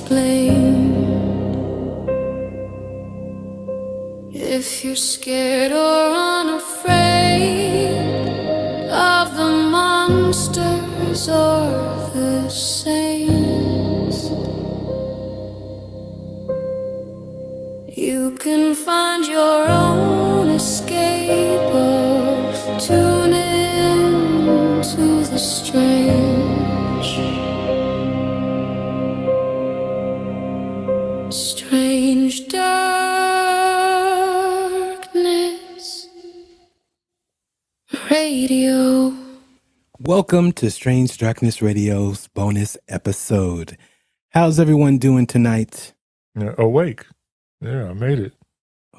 explain. If you're scared or unafraid of the monsters or the saints, you can find your own escape or tune in to the strange. Strange darkness radio. Welcome to Strange Darkness Radio's bonus episode. How's everyone doing tonight? Awake. Yeah, I made it.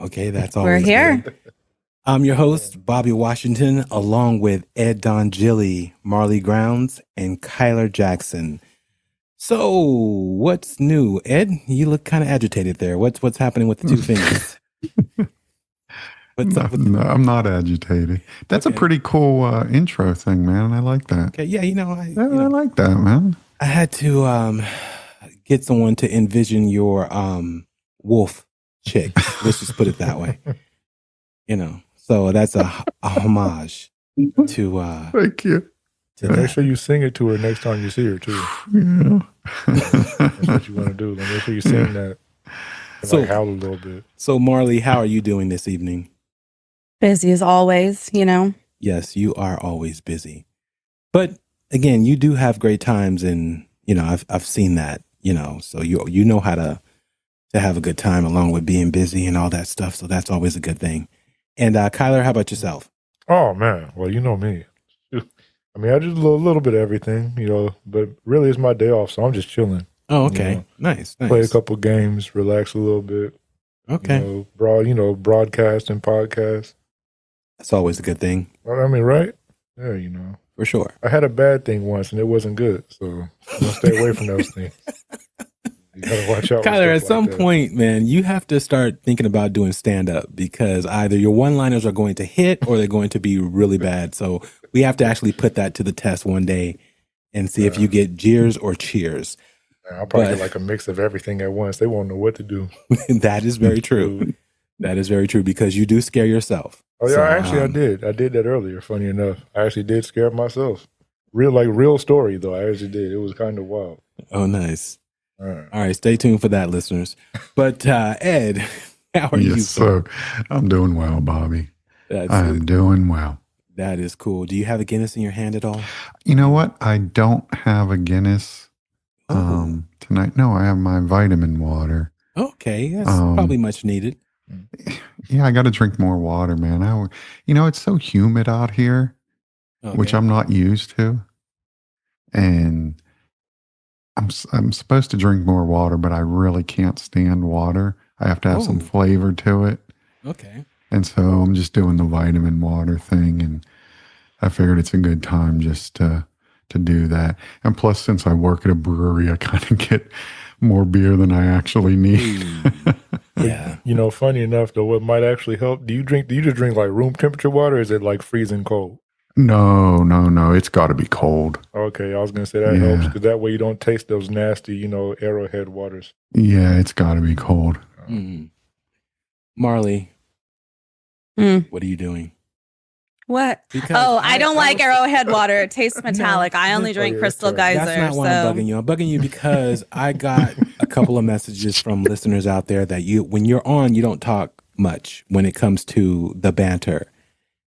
Okay, that's always We're here. good. I'm your host, Bobby Washington, along with Ed DonGilli, Marlee Grounds, and Kyla Jackson. So, what's new? Ed, you look kind of agitated there. What's happening with the two fingers? What's up with I'm not agitated. That's Okay. a pretty cool intro thing, man. I like that. Okay, yeah, I like that, man. I had to get someone to envision your wolf chick. Let's just put it that way. So that's a homage to Thank you. Make sure you sing it to her next time you see her, too. Yeah. That's what you want to do. Make sure you sing that. And So- howl a little bit. So Marlee, how are you doing this evening? Busy as always, you know. Yes, you are always busy. But again, you do have great times, and I've seen that, so you know how to have a good time along with being busy and all that stuff. So that's always a good thing. And Kyler, how about yourself? Oh, man. Well, you know me. I mean, I just do a little bit of everything, but really it's my day off, so I'm just chilling. Oh, okay. Nice. Play a couple games, relax a little bit. Okay. Broadcast and podcast. That's always a good thing. I mean, right? Yeah, For sure. I had a bad thing once and it wasn't good, so I'm gonna stay away from those things. You gotta watch out. Kyler, at some point, man, you have to start thinking about doing stand-up because either your one-liners are going to hit or they're going to be really bad. So we have to actually put that to the test one day and see if you get jeers or cheers. I'll probably get like a mix of everything at once. They won't know what to do. That is very true. That is very true because you do scare yourself. Oh yeah, So, actually I did. I did that earlier, funny enough. I actually did scare myself. Real story though. I actually did. It was kind of wild. Oh, nice. All right. All right, stay tuned for that, listeners. But Ed, how are you? Yes, sir. I'm doing well, Bobby. I'm doing well. That is cool. Do you have a Guinness in your hand at all? You know what? I don't have a Guinness tonight. No, I have my vitamin water. Okay, that's probably much needed. Yeah, I got to drink more water, man. It's so humid out here, which I'm not used to. And I'm supposed to drink more water, but I really can't stand water. I have to have some flavor to it. Okay. And so I'm just doing the vitamin water thing, and I figured it's a good time just to do that. And plus, since I work at a brewery, I kind of get more beer than I actually need. Yeah. Funny enough though, what might actually help? Do you just drink like room temperature water, or is it like freezing cold? No. It's got to be cold. Okay, I was gonna say that helps because that way you don't taste those nasty, Arrowhead waters. Yeah, it's got to be cold. Marlee, what are you doing? What? Because I don't like Arrowhead water. It tastes metallic. I only drink Crystal that's right. Geyser. That's not why I'm bugging you. I'm bugging you because I got a couple of messages from listeners out there that when you're on, you don't talk much when it comes to the banter.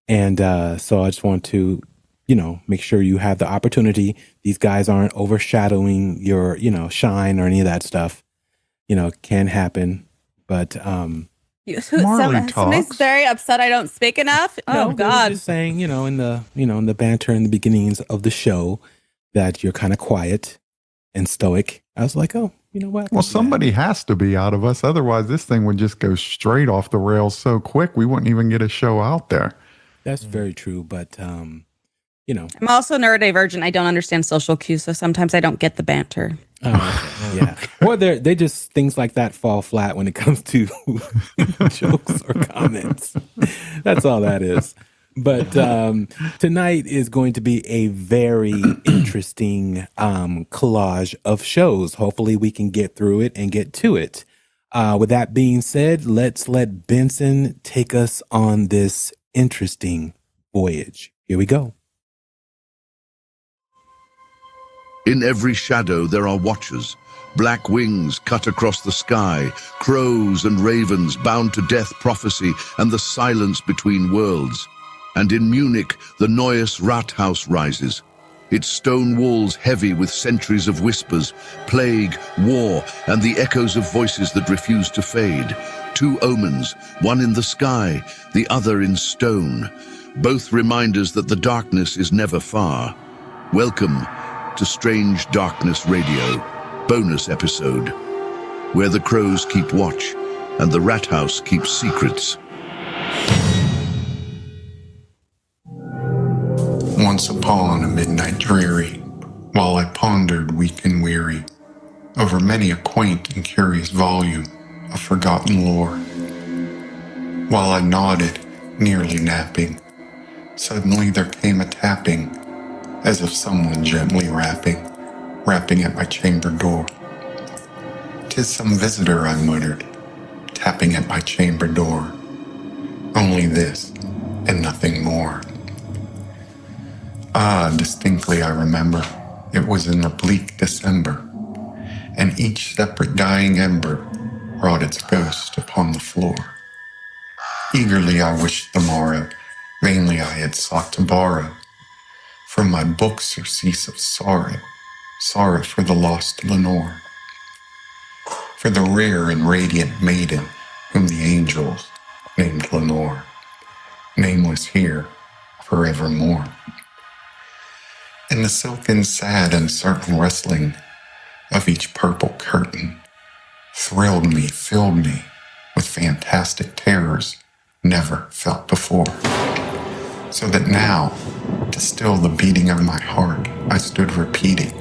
And so I just want to, make sure you have the opportunity. These guys aren't overshadowing your, shine or any of that stuff. Can happen. But Marlee somebody's talks. very upset I don't speak enough. Oh I was God. just saying, in the banter in the beginnings of the show that you're kind of quiet and stoic. I was like, oh, you know what? Well, somebody has to be out of us. Otherwise, this thing would just go straight off the rails so quick, we wouldn't even get a show out there. That's very true. But, I'm also neurodivergent. I don't understand social cues, so sometimes I don't get the banter. Oh, okay. Yeah. Or they just, things like that fall flat when it comes to jokes or comments. That's all that is. But tonight is going to be a very interesting collage of shows. Hopefully we can get through it and get to it. With that being said, let's let Benson take us on this interesting voyage. Here we go. In every shadow there are watchers. Black wings cut across the sky, crows and ravens bound to death prophecy and the silence between worlds. And in Munich, the Neues Rathaus rises, its stone walls heavy with centuries of whispers, plague, war, and the echoes of voices that refuse to fade. Two omens, one in the sky, the other in stone, both reminders that the darkness is never far. Welcome to Strange Darkness Radio, bonus episode, where the crows keep watch and the rat house keeps secrets. Once upon a midnight dreary, while I pondered weak and weary over many a quaint and curious volume of forgotten lore, while I nodded, nearly napping, suddenly there came a tapping, as of someone gently rapping at my chamber door. "'Tis some visitor," I muttered, tapping at my chamber door. Only this, and nothing more. Distinctly I remember, it was in the bleak December, and each separate dying ember brought its ghost upon the floor. Eagerly I wished the morrow, vainly I had sought to borrow from my book surcease of sorrow for the lost Lenore, for the rare and radiant maiden whom the angels named Lenore, nameless here forevermore. And the silken, sad, uncertain rustling of each purple curtain thrilled me, filled me with fantastic terrors never felt before. So that now, to still the beating of my heart, I stood repeating,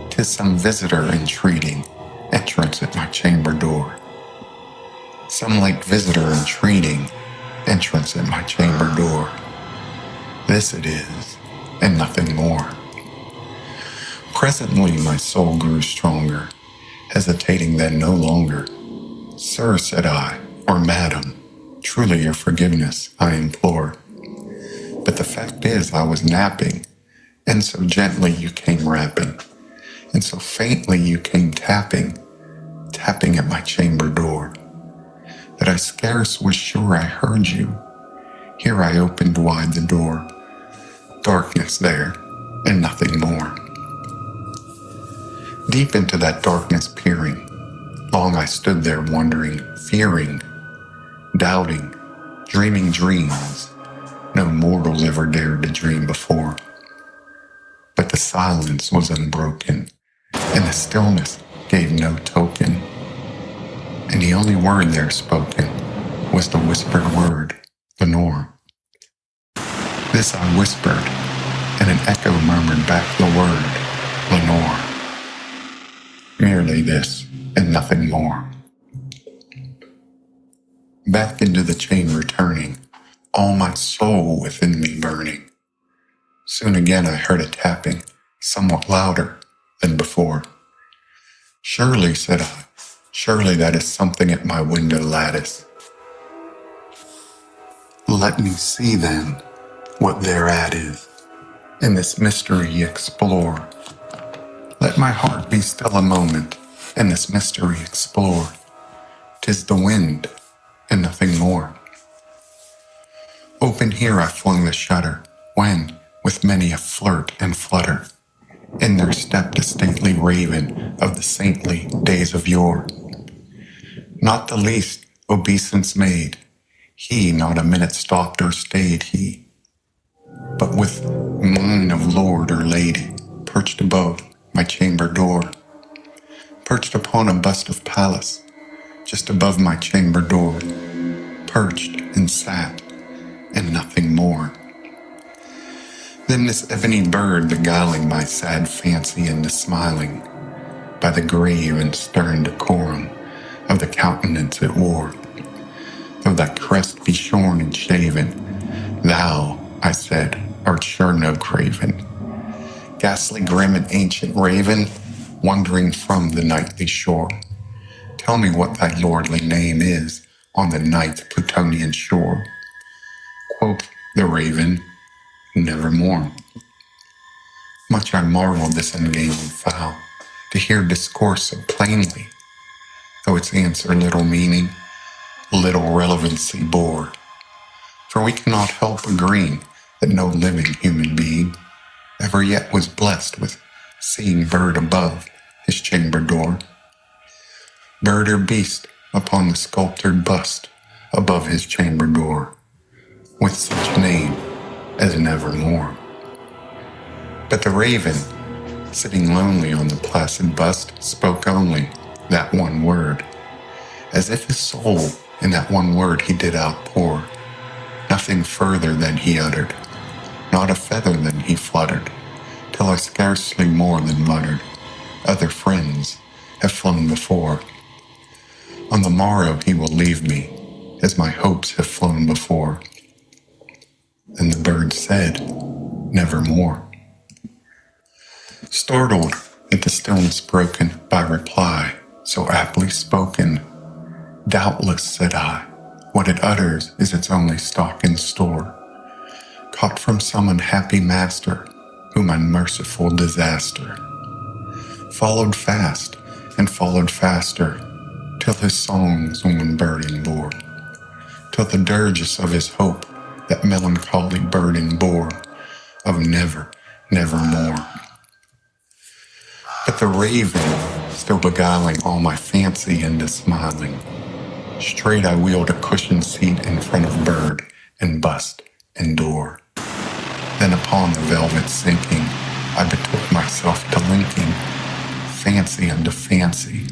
"'Tis some visitor entreating entrance at my chamber door. Some late visitor entreating entrance at my chamber door. This it is, and nothing more." Presently my soul grew stronger, hesitating then no longer. "Sir," said I, "or madam, truly your forgiveness I implore. But the fact is I was napping, and so gently you came rapping, and so faintly you came tapping at my chamber door, that I scarce was sure I heard you. Here I opened wide the door. Darkness there, and nothing more. Deep into that darkness peering, long I stood there wondering, fearing, doubting, dreaming dreams no mortals ever dared to dream before. But the silence was unbroken, and the stillness gave no token, and the only word there spoken was the whispered word, Lenore. This I whispered, and an echo murmured back the word, Lenore. Merely this, and nothing more. Back into the chamber turning, all my soul within me burning. Soon again I heard a tapping, somewhat louder than before. "Surely," said I, "surely that is something at my window lattice. Let me see then what thereat is, and this mystery explore. Let my heart be still a moment, and this mystery explore. 'Tis the wind, and nothing more." Open here I flung the shutter, when, with many a flirt and flutter, in there stepped a stately raven of the saintly days of yore. Not the least obeisance made, he not a minute stopped or stayed, he, but with mien of lord or lady, perched above my chamber door, perched upon a bust of Pallas, just above my chamber door, perched and sat, and nothing more. Then this ebony bird beguiling my sad fancy into smiling, by the grave and stern decorum of the countenance it wore, though that crest be shorn and shaven, Thou, I said, art sure no craven, ghastly grim and ancient raven, wandering from the nightly shore. Tell me what thy lordly name is on the night's Plutonian shore. Quoth the raven, Nevermore. Much I marveled this ungainly fowl, to hear discourse so plainly, though its answer little meaning, little relevancy bore. For we cannot help agreeing that no living human being ever yet was blessed with seeing bird above his chamber door, bird or beast upon the sculptured bust above his chamber door, with such name as Nevermore. But the raven, sitting lonely on the placid bust, spoke only that one word, as if his soul in that one word he did outpour. Nothing further than he uttered, not a feather than he fluttered, till I scarcely more than muttered, other friends have flown before. On the morrow he will leave me, as my hopes have flown before. And the bird said, Nevermore. Startled at the stillness broken by reply so aptly spoken, doubtless, said I, what it utters is its only stock and store, caught from some unhappy master whom unmerciful disaster followed fast and followed faster, till his songs one burden bore, till the dirges of his hope that melancholy burden bore of nevermore. But the raven, still beguiling all my fancy into smiling, straight I wheeled a cushioned seat in front of bird and bust and door. Then upon the velvet sinking, I betook myself to linking fancy unto fancy,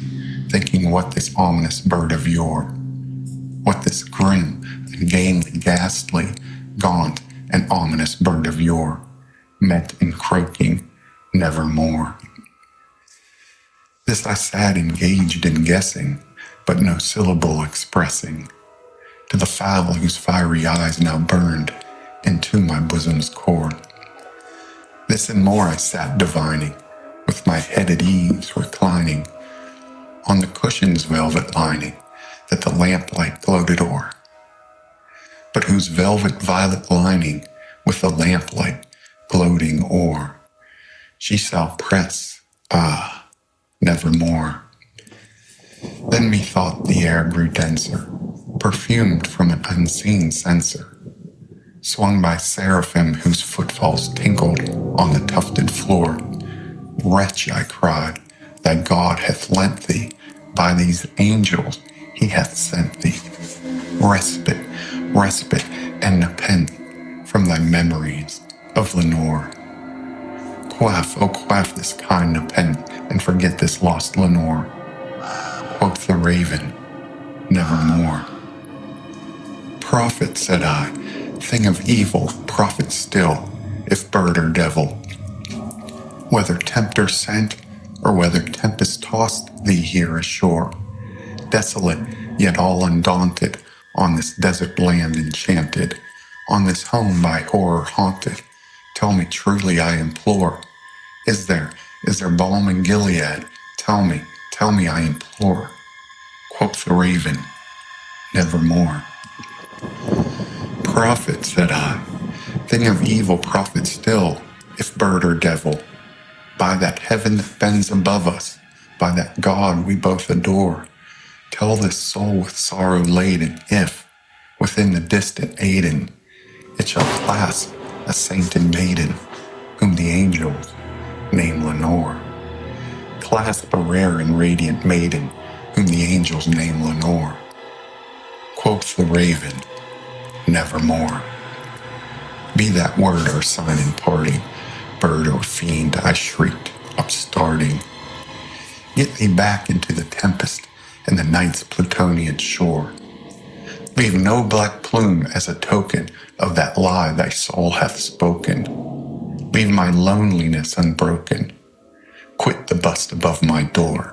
thinking what this ominous bird of yore, what this grim, ungainly, ghastly, gaunt, and ominous bird of yore meant in croaking nevermore. This I sat engaged in guessing, but no syllable expressing, to the fowl whose fiery eyes now burned into my bosom's core. This and more I sat divining, with my head at ease reclining on the cushion's velvet lining that the lamplight gloated o'er, but whose velvet violet lining with the lamplight gloating o'er she shall press, nevermore. Then methought the air grew denser, perfumed from an unseen censer, swung by seraphim whose footfalls tinkled on the tufted floor. Wretch, I cried, thy God hath lent thee, by these angels he hath sent thee, respite, and nepenthe from thy memories of Lenore. Quaff, oh quaff this kind nepenthe, and forget this lost Lenore. Quoth the raven, nevermore. Prophet, said I, thing of evil, prophet still, if bird or devil, whether tempter sent, or whether tempest tossed thee here ashore, desolate, yet all undaunted, on this desert land enchanted, on this home by horror haunted, tell me truly, I implore, is there balm in Gilead? Tell me, I implore. Quoth the raven, nevermore. Prophet, said I, thing of evil, prophet still, if bird or devil, by that heaven that bends above us, by that God we both adore, tell this soul with sorrow laden, if, within the distant Aden, it shall clasp a sainted maiden, whom the angels name Lenore. Clasp a rare and radiant maiden, whom the angels name Lenore. Quoth the raven, nevermore. Be that word our sign in parting, bird or fiend, I shrieked, upstarting. Get thee back into the tempest and the night's Plutonian shore. Leave no black plume as a token of that lie thy soul hath spoken. Leave my loneliness unbroken. Quit the bust above my door.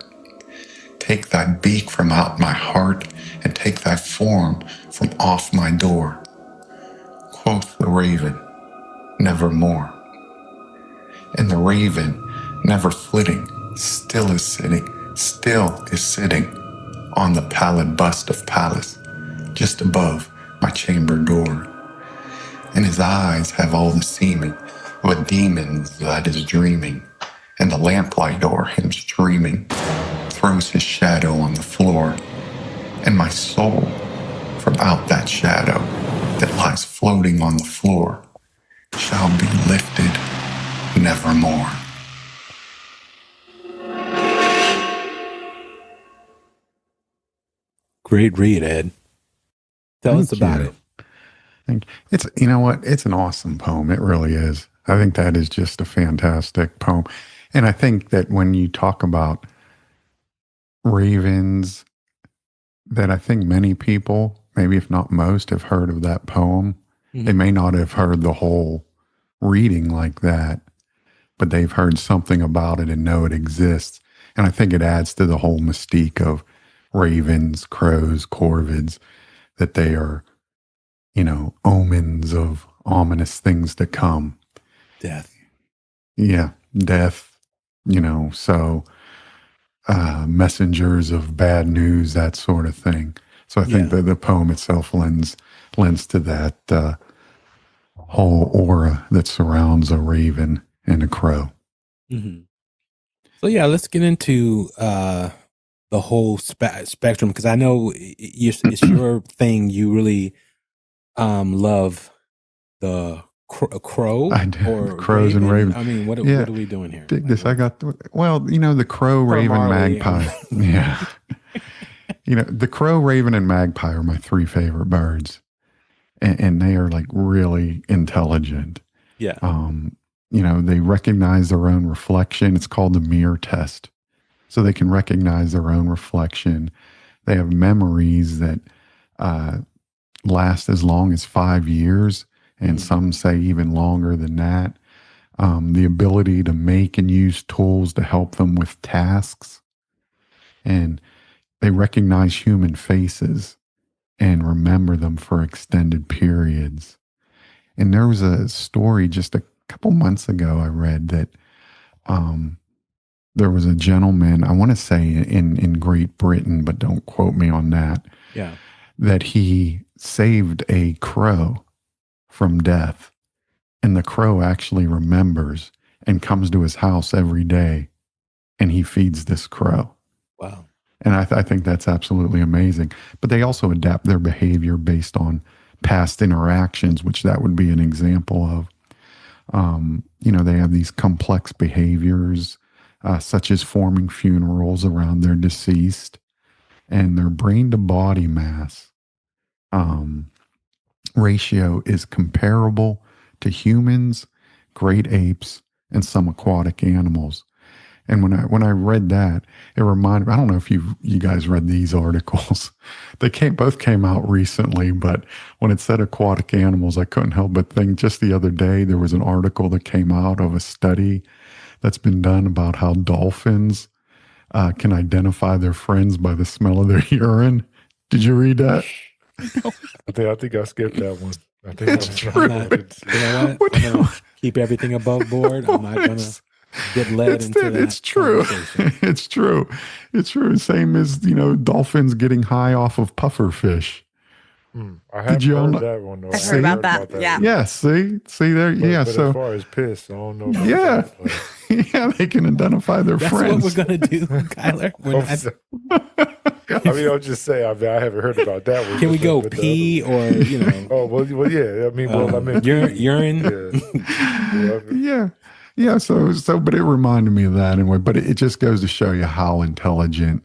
Take thy beak from out my heart, and take thy form from off my door. Quoth the raven, Nevermore. And the raven, never flitting, still is sitting on the pallid bust of Pallas, just above my chamber door. And his eyes have all the seeming of a demon's that is dreaming, and the lamplight o'er him streaming throws his shadow on the floor, and my soul from out that shadow that lies floating on the floor shall be lifted nevermore. Great read, Ed. Tell us about it. It's, you know what? It's an awesome poem. It really is. I think that is just a fantastic poem. And I think that when you talk about ravens, that I think many people, maybe if not most, have heard of that poem. Mm-hmm. They may not have heard the whole reading like that, but they've heard something about it and know it exists. And I think it adds to the whole mystique of ravens, crows, corvids, that they are, you know, omens of ominous things to come. Death. Yeah, death, you know, so messengers of bad news, that sort of thing. So I think that the poem itself lends to that whole aura that surrounds a raven and a crow. Mm-hmm. So yeah, let's get into the whole spectrum, because I know it's your thing. You really love the crow. I do. Or crows raven? and ravens. I mean, what are we doing here? Dig this. I got, well, you know, the crow, raven, Marlee, magpie. Yeah. You know, the crow, raven, and magpie are my three favorite birds. And they are like really intelligent. Yeah. You know, they recognize their own reflection. It's called the mirror test. So they can recognize their own reflection. They have memories that last as long as 5 years, and some say even longer than that. The ability to make and use tools to help them with tasks. And they recognize human faces and remember them for extended periods. And there was a story just a couple months ago I read that there was a gentleman, I want to say in Great Britain, but don't quote me on that, that he saved a crow from death. And the crow actually remembers and comes to his house every day, and he feeds this crow. Wow. And I think that's absolutely amazing. But they also adapt their behavior based on past interactions, which that would be an example of. You know, they have these complex behaviors, such as forming funerals around their deceased, and their brain to body mass ratio is comparable to humans, great apes, and some aquatic animals. And when I read that, it reminded me, I don't know if you guys read these articles. They both came out recently, but when it said aquatic animals, I couldn't help but think just the other day, there was an article that came out of a study that's been done about how dolphins can identify their friends by the smell of their urine. Did you read that? I think I skipped that one. I think it's true. You know what? I'm gonna keep everything above board. I'm not going to get led into that. It's true. It's true. It's true. Same as, you know, dolphins getting high off of puffer fish. I haven't heard that one. I've heard about that. Yeah. Yeah. See there. But so as far as piss, I don't know. About that. Yeah, they can identify their friends. That's what we're gonna do, Kyler. I mean, I'll just say, I haven't heard about that one. Can we go pee or, you know? Oh, well, yeah. I mean, urine. Yeah. So, but it reminded me of that anyway. But it just goes to show you how intelligent,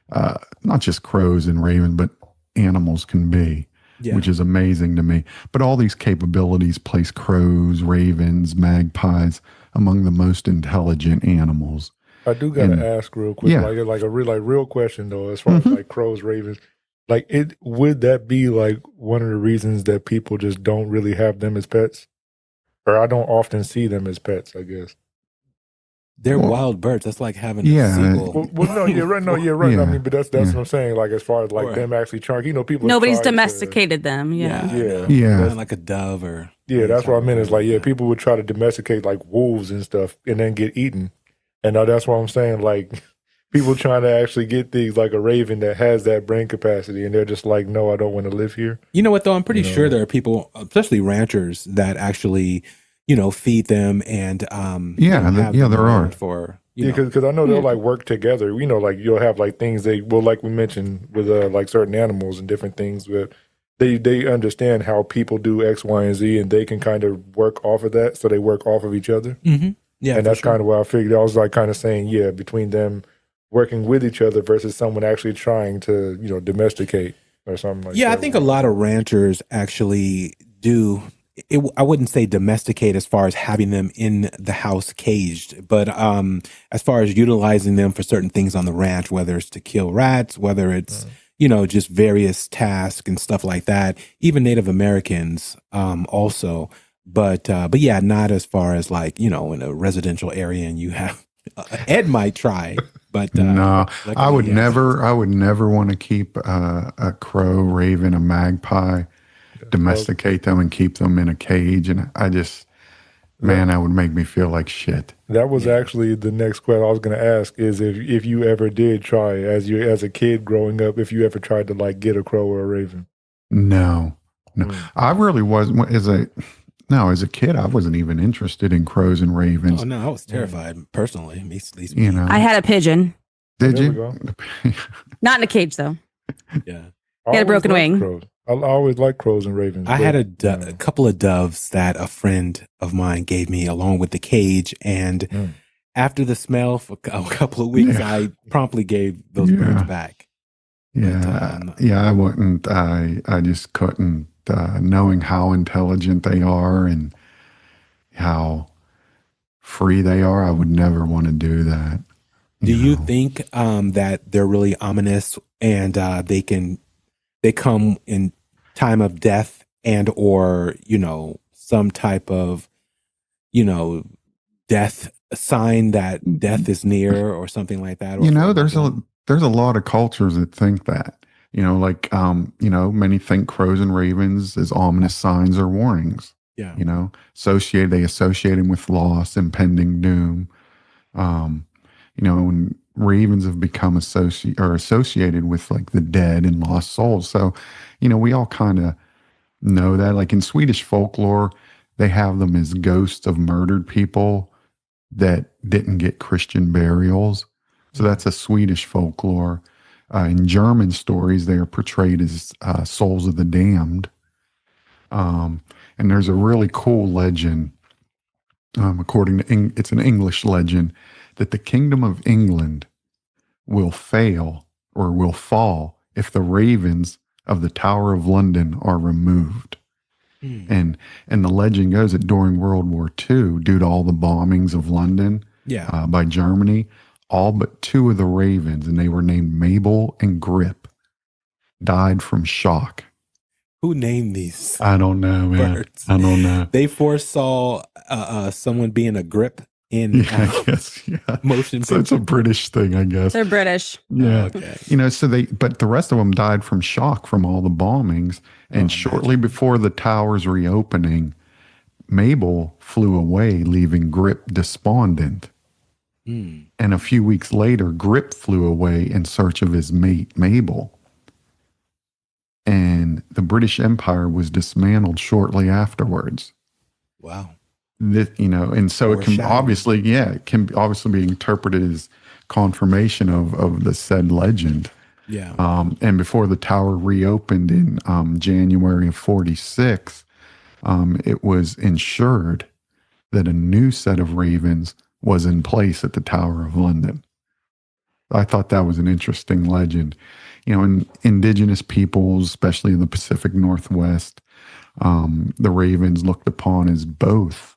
not just crows and ravens, but animals can be, which is amazing to me. But all these capabilities place crows, ravens, magpies among the most intelligent animals. I do gotta ask real quick, like a real question though, as far as like crows, ravens, like would that be like one of the reasons that people just don't really have them as pets, or I don't often see them as pets, I guess. They're wild birds. That's like having a seagull. No, you're right. No, you're right. Yeah. I mean, but that's what I'm saying. Like, as far as like them actually trying, people. Nobody's domesticated them. Yeah. Like a dove or. Yeah, that's what I meant. Is like, people would try to domesticate like wolves and stuff, and then get eaten. And now that's what I'm saying. Like, people trying to actually get things like a raven that has that brain capacity, and they're just like, no, I don't want to live here. You know what, though? I'm pretty sure there are people, especially ranchers, that actually, feed them and there are because I know they'll like work together. Like you'll have like things like we mentioned with like certain animals and different things, but they understand how people do X, Y, and Z, and they can kind of work off of that, so they work off of each other. Mm-hmm. Yeah, and that's kind of what I figured. I was like kind of saying, between them working with each other versus someone actually trying to domesticate or something like that. Yeah, I think a lot of ranchers actually do. I wouldn't say domesticate as far as having them in the house caged, but as far as utilizing them for certain things on the ranch, whether it's to kill rats, whether it's just various tasks and stuff like that. Even Native Americans also, but yeah, not as far as like in a residential area and you have Ed might try, but no, I would never want to keep a crow, raven, a magpie. Domesticate them and keep them in a cage, and that would make me feel like shit. That was actually the next question I was going to ask: is if you ever did try as a kid growing up, if you ever tried to like get a crow or a raven? No, I really wasn't. As a kid, I wasn't even interested in crows and ravens. Oh no, I was terrified personally. I had a pigeon. Did you? Not in a cage though. Yeah, he had a broken wing. Crows. I always liked crows and ravens. I had a couple of doves that a friend of mine gave me along with the cage. And after the smell for a couple of weeks, I promptly gave those birds back. Yeah. But, I wouldn't. I just couldn't, knowing how intelligent they are and how free they are, I would never want to do that. Do you think that they're really ominous and they come in time of death and or some type of death sign that death is near or something like that? There's a lot of cultures that think that many think crows and ravens as ominous signs or warnings. Yeah, they associate them with loss, impending doom. When ravens have become associated with like the dead and lost souls. So, we all kind of know that. Like in Swedish folklore, they have them as ghosts of murdered people that didn't get Christian burials. So that's a Swedish folklore. In German stories, they are portrayed as souls of the damned. And there's a really cool legend, it's an English legend, that the kingdom of England will fail or will fall if the ravens of the Tower of London are removed. And the legend goes that during World War II, due to all the bombings of London by Germany, all but two of the ravens, and they were named Mabel and Grip, died from shock. Who named these? I don't know, man. Birds? I don't know. They foresaw someone being a grip in motion. So it's a British thing, I guess. They're British. Yeah. Okay. But the rest of them died from shock from all the bombings. And shortly before the tower's reopening, Mabel flew away, leaving Grip despondent. And a few weeks later, Grip flew away in search of his mate, Mabel. And the British Empire was dismantled shortly afterwards. Wow. And so it can obviously be interpreted as confirmation of the said legend. Yeah. And before the tower reopened in January of 46, it was ensured that a new set of ravens was in place at the Tower of London. I thought that was an interesting legend. In indigenous peoples, especially in the Pacific Northwest, the ravens looked upon as both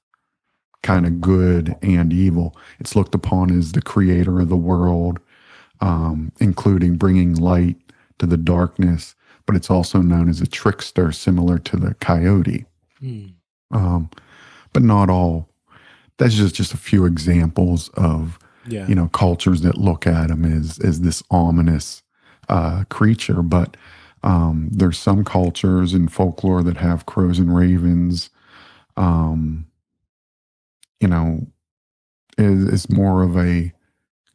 kind of good and evil. It's looked upon as the creator of the world, including bringing light to the darkness, but it's also known as a trickster, similar to the coyote. But not all that's just a few examples of, you know, cultures that look at him as this ominous creature. But there's some cultures in folklore that have crows and ravens, you know, is more of a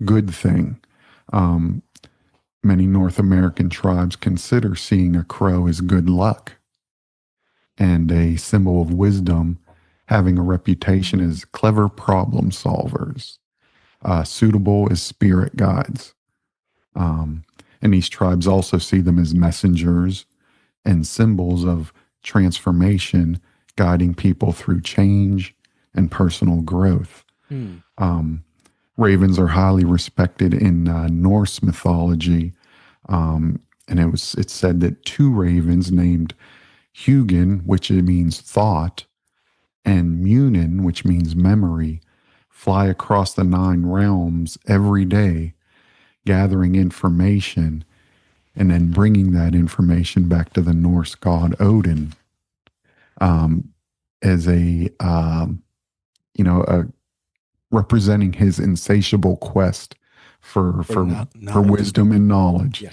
good thing. Many North American tribes consider seeing a crow as good luck and a symbol of wisdom, having a reputation as clever problem solvers, suitable as spirit guides. And these tribes also see them as messengers and symbols of transformation, guiding people through change and personal growth. Ravens are highly respected in Norse mythology, and it's said that two ravens named Hugin, which it means thought, and Munin, which means memory, fly across the 9 realms every day, gathering information and then bringing that information back to the Norse god Odin, as a representing his insatiable quest for wisdom and knowledge.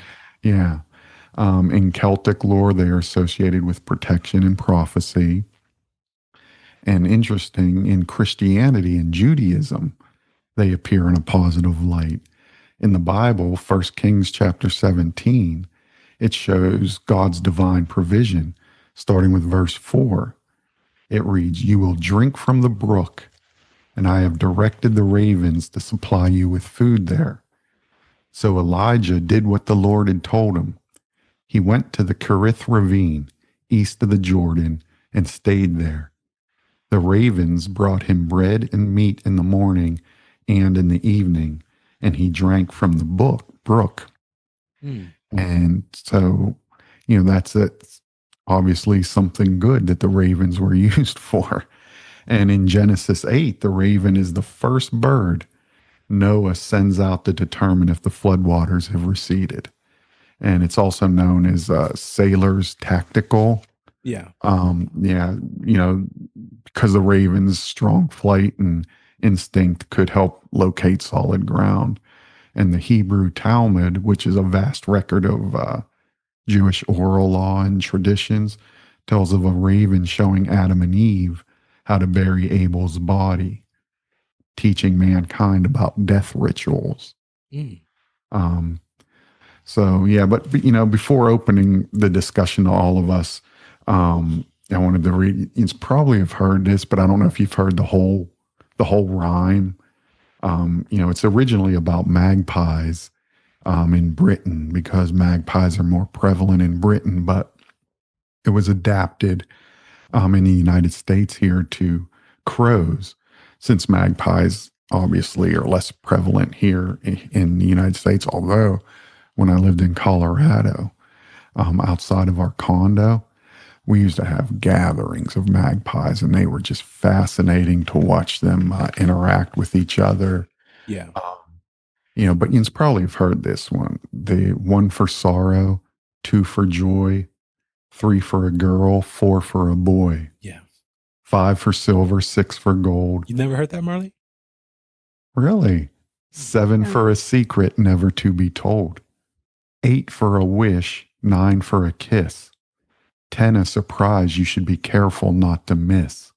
Yeah. In Celtic lore, they are associated with protection and prophecy. And interesting, in Christianity and Judaism, they appear in a positive light. In the Bible, 1 Kings chapter 17, it shows God's divine provision, starting with verse 4. It reads, "You will drink from the brook, and I have directed the ravens to supply you with food there." So Elijah did what the Lord had told him. He went to the Kerith ravine, east of the Jordan, and stayed there. The ravens brought him bread and meat in the morning and in the evening, and he drank from the brook. And so, you know, that's obviously something good that the ravens were used for. And in Genesis 8, the raven is the first bird Noah sends out to determine if the floodwaters have receded. And it's also known as sailor's tactical. You know, because the raven's strong flight and instinct could help locate solid ground. And the Hebrew Talmud, which is a vast record of Jewish oral law and traditions, tells of a raven showing Adam and Eve how to bury Abel's body, teaching mankind about death rituals. So, yeah, but, you know, before opening the discussion to all of us, I wanted to read, you probably have heard this, but I don't know if you've heard the whole rhyme. You know, it's originally about magpies in Britain, because magpies are more prevalent in Britain, but it was adapted in the United States here to crows, since magpies obviously are less prevalent here in the United States. Although when I lived in Colorado, outside of our condo, we used to have gatherings of magpies, and they were just fascinating to watch them interact with each other. You know, but you probably have heard this one. The 1 for sorrow, 2 for joy, 3 for a girl, 4 for a boy. 5 for silver, 6 for gold. You never heard that, Marlee? Really? 7 for a secret never to be told. 8 for a wish, 9 for a kiss. 10 a surprise you should be careful not to miss.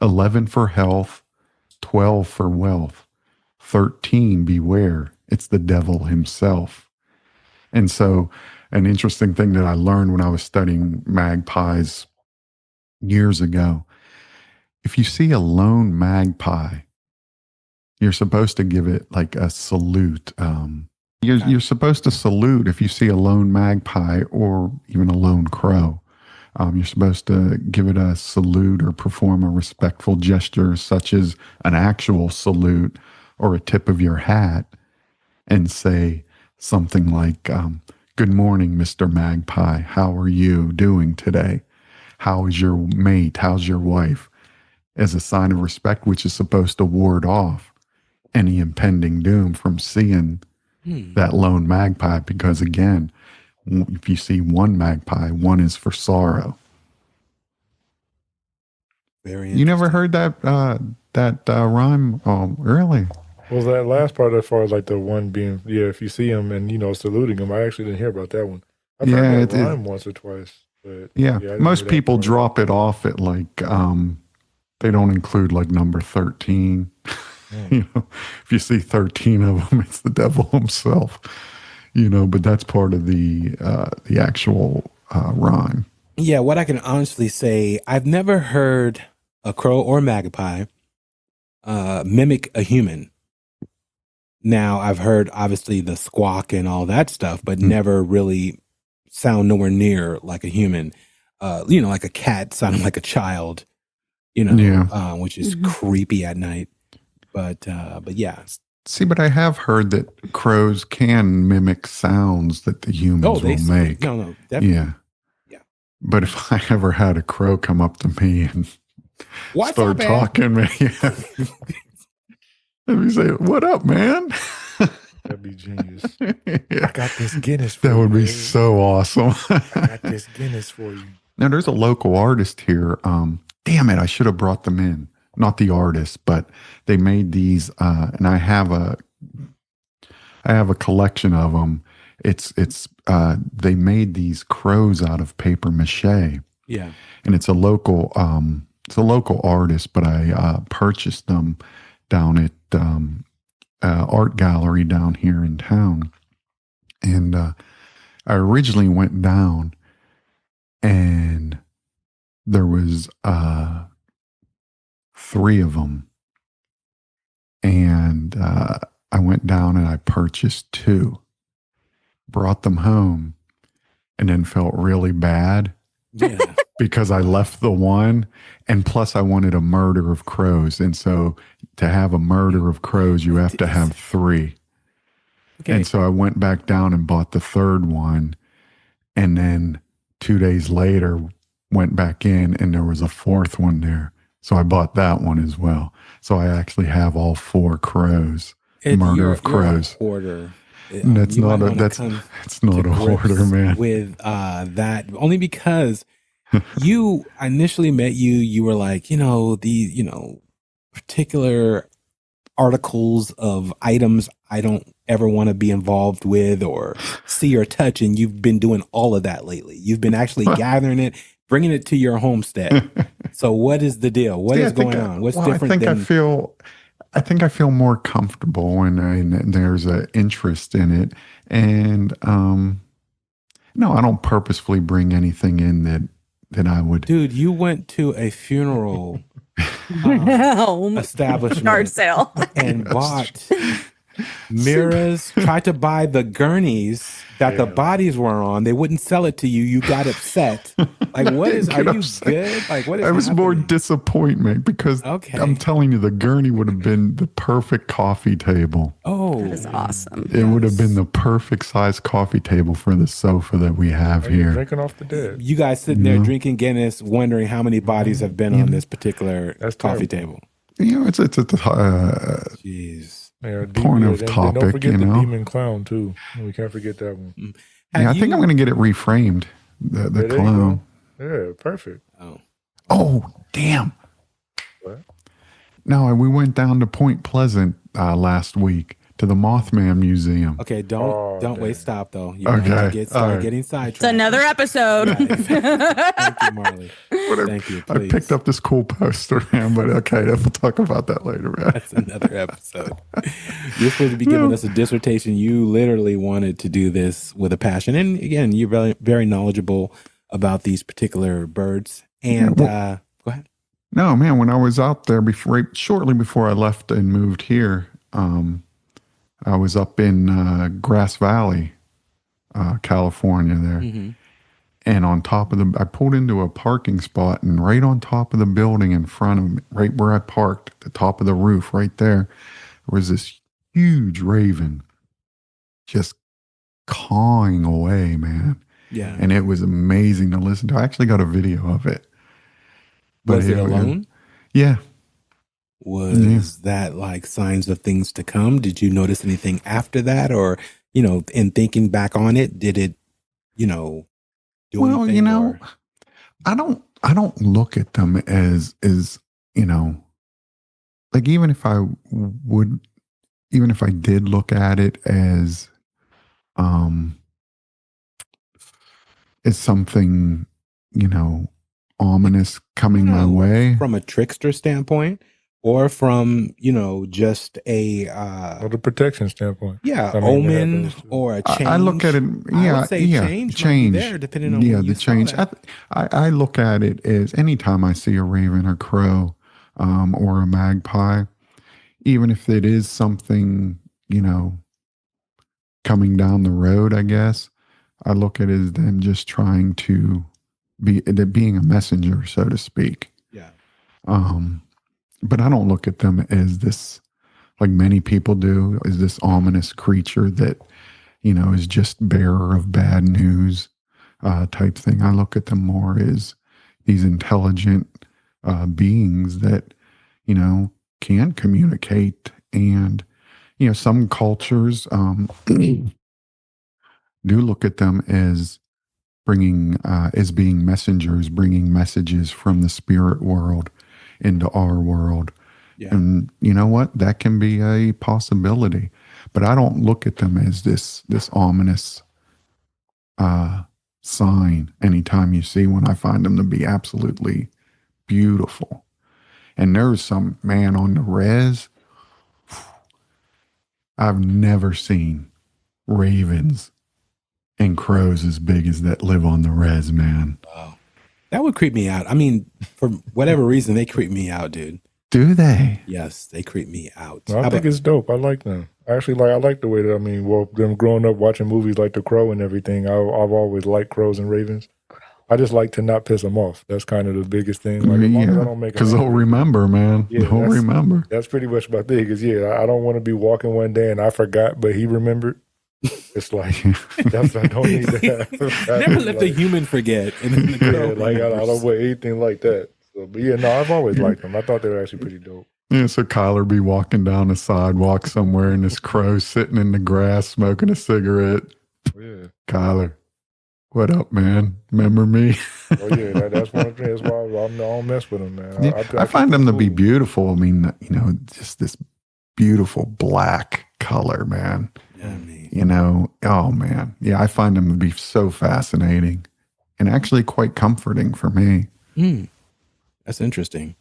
11 for health, 12 for wealth. 13 beware, it's the devil himself. And so an interesting thing that I learned when I was studying magpies years ago, if you see a lone magpie, you're supposed to give it like a salute. You're supposed to salute if you see a lone magpie or even a lone crow. You're supposed to give it a salute or perform a respectful gesture, such as an actual salute or a tip of your hat, and say something like, "Good morning, Mr. Magpie. How are you doing today? How is your mate? How's your wife?" As a sign of respect, which is supposed to ward off any impending doom from seeing that lone magpie. Because again, if you see one magpie, one is for sorrow. Very You never heard that that rhyme. Oh, really? Well, that last part, as far as like the one being, if you see him and saluting him, I actually didn't hear about that one. I've heard that rhyme once or twice, but yeah, I didn't most hear that people part. drop it off at like they don't include like number 13. If you see 13 of them, it's the devil himself. But that's part of the actual rhyme. Yeah, what I can honestly say, I've never heard a crow or magpie mimic a human. Now, I've heard obviously the squawk and all that stuff, but never really sound nowhere near like a human. Like a cat sounding like a child, which is creepy at night. But yeah. See, but I have heard that crows can mimic sounds that the humans will make. No, definitely. Yeah. But if I ever had a crow come up to me and start talking, man, let me say, "What up, man?" That'd be genius. I got this Guinness for you. That would be so awesome. I got this Guinness for you. Now, there's a local artist here. Damn it, I should have brought them in. Not the artist, but they made these, and I have a collection of them. They made these crows out of paper mache. Yeah. And it's a local artist, but I purchased them down at art gallery down here in town. And I originally went down and there was 3 of them. And I went down and I purchased 2. Brought them home and then felt really bad because I left the one, and plus I wanted a murder of crows, and so to have a murder of crows you have to have 3. And so I went back down and bought the 3rd one, and then 2 days later went back in and there was a 4th one there, so I bought that one as well. So I actually have all 4 crows. Murder of crows. You're a hoarder. It's not a hoarder, man. With that, only because you initially met you were like, these, particular articles of items I don't ever want to be involved with or see or touch, and you've been doing all of that lately. You've been actually gathering it, bringing it to your homestead. So what is the deal? What is going on? What's different? I think I feel more comfortable when there's an interest in it. And no, I don't purposefully bring anything in that I would. Dude, you went to a funeral establishment, yard sale, and bought mirrors, tried to buy the gurneys that the bodies were on. They wouldn't sell it to you. You got upset. Like, what is, are you good? Like, what is I was happening? more disappointment because I'm telling you, the gurney would have been the perfect coffee table. Oh, that is awesome. It would have been the perfect size coffee table for the sofa that we have here. Drinking off the dead. You guys sitting there drinking Guinness, wondering how many bodies have been on this particular coffee table. It's a jeez. Yeah, point of topic, don't forget the demon clown too. We can't forget that one. Yeah, I think I'm going to get it reframed. The clown. Yeah, perfect. Oh, damn. What? No, we went down to Point Pleasant last week to the Mothman Museum. Okay, don't wait. Stop though. You're getting sidetracked. It's another episode. Thank you, Marlee. Thank you. Please. I picked up this cool poster, man. But okay, we'll talk about that later, man. That's another episode. You're supposed to be giving us a dissertation. You literally wanted to do this with a passion, and again, you're very, very knowledgeable about these particular birds. And go ahead. No, man. When I was out there shortly before I left and moved here, I was up in Grass Valley, California there. Mm-hmm. And on top of I pulled into a parking spot, and right on top of the building in front of me, right where I parked, at the top of the roof right there was this huge raven just cawing away, man. Yeah. And it was amazing to listen to. I actually got a video of it. But was it alone? Yeah. Was that like signs of things to come? Did you notice anything after that? Or, in thinking back on it, did it, do anything? Or? I don't look at them as like even if I did look at it as something, ominous coming my way. From a trickster standpoint, or from, just a the protection standpoint. omen or a change. I look at it, I would say change might be there, depending on where you the change. I look at it as anytime I see a raven or crow or a magpie, even if it is something, coming down the road, I guess, I look at it as them just trying to being a messenger, so to speak. Yeah. But I don't look at them as this, like many people do, as this ominous creature that, is just bearer of bad news type thing. I look at them more as these intelligent beings that, can communicate. And, some cultures do look at them as being messengers, bringing messages from the spirit world into our world. Yeah. And you know what? That can be a possibility. But I don't look at them as this ominous sign anytime you see one. I find them to be absolutely beautiful. And there's some man on the res. I've never seen ravens and crows as big as that live on the res, man. Wow. That would creep me out. I mean, for whatever reason, they creep me out, dude. Do they? Yes, they creep me out. No, I think it's dope. I like them. Actually, I like the way that, them growing up watching movies like The Crow and everything, I've always liked crows and ravens. I just like to not piss them off. That's kind of the biggest thing. Like, as long as I don't make them because they'll remember, man. Yeah, they'll remember. That's pretty much my thing. Because I don't want to be walking one day and I forgot, but he remembered. It's like I don't need that. Never let the human forget. And then the crow I don't want anything like that. So, but I've always liked them. I thought they were actually pretty dope. Yeah, so Kyler be walking down the sidewalk somewhere, and this crow sitting in the grass smoking a cigarette. Yeah, Kyler, what up, man? Remember me? Oh yeah, that's one of the things. That's why I don't mess with them, man. Yeah, I find them to be beautiful. I mean, just this beautiful black color, man. Yeah, man. Oh man, yeah, I find them to be so fascinating, and actually quite comforting for me. That's interesting.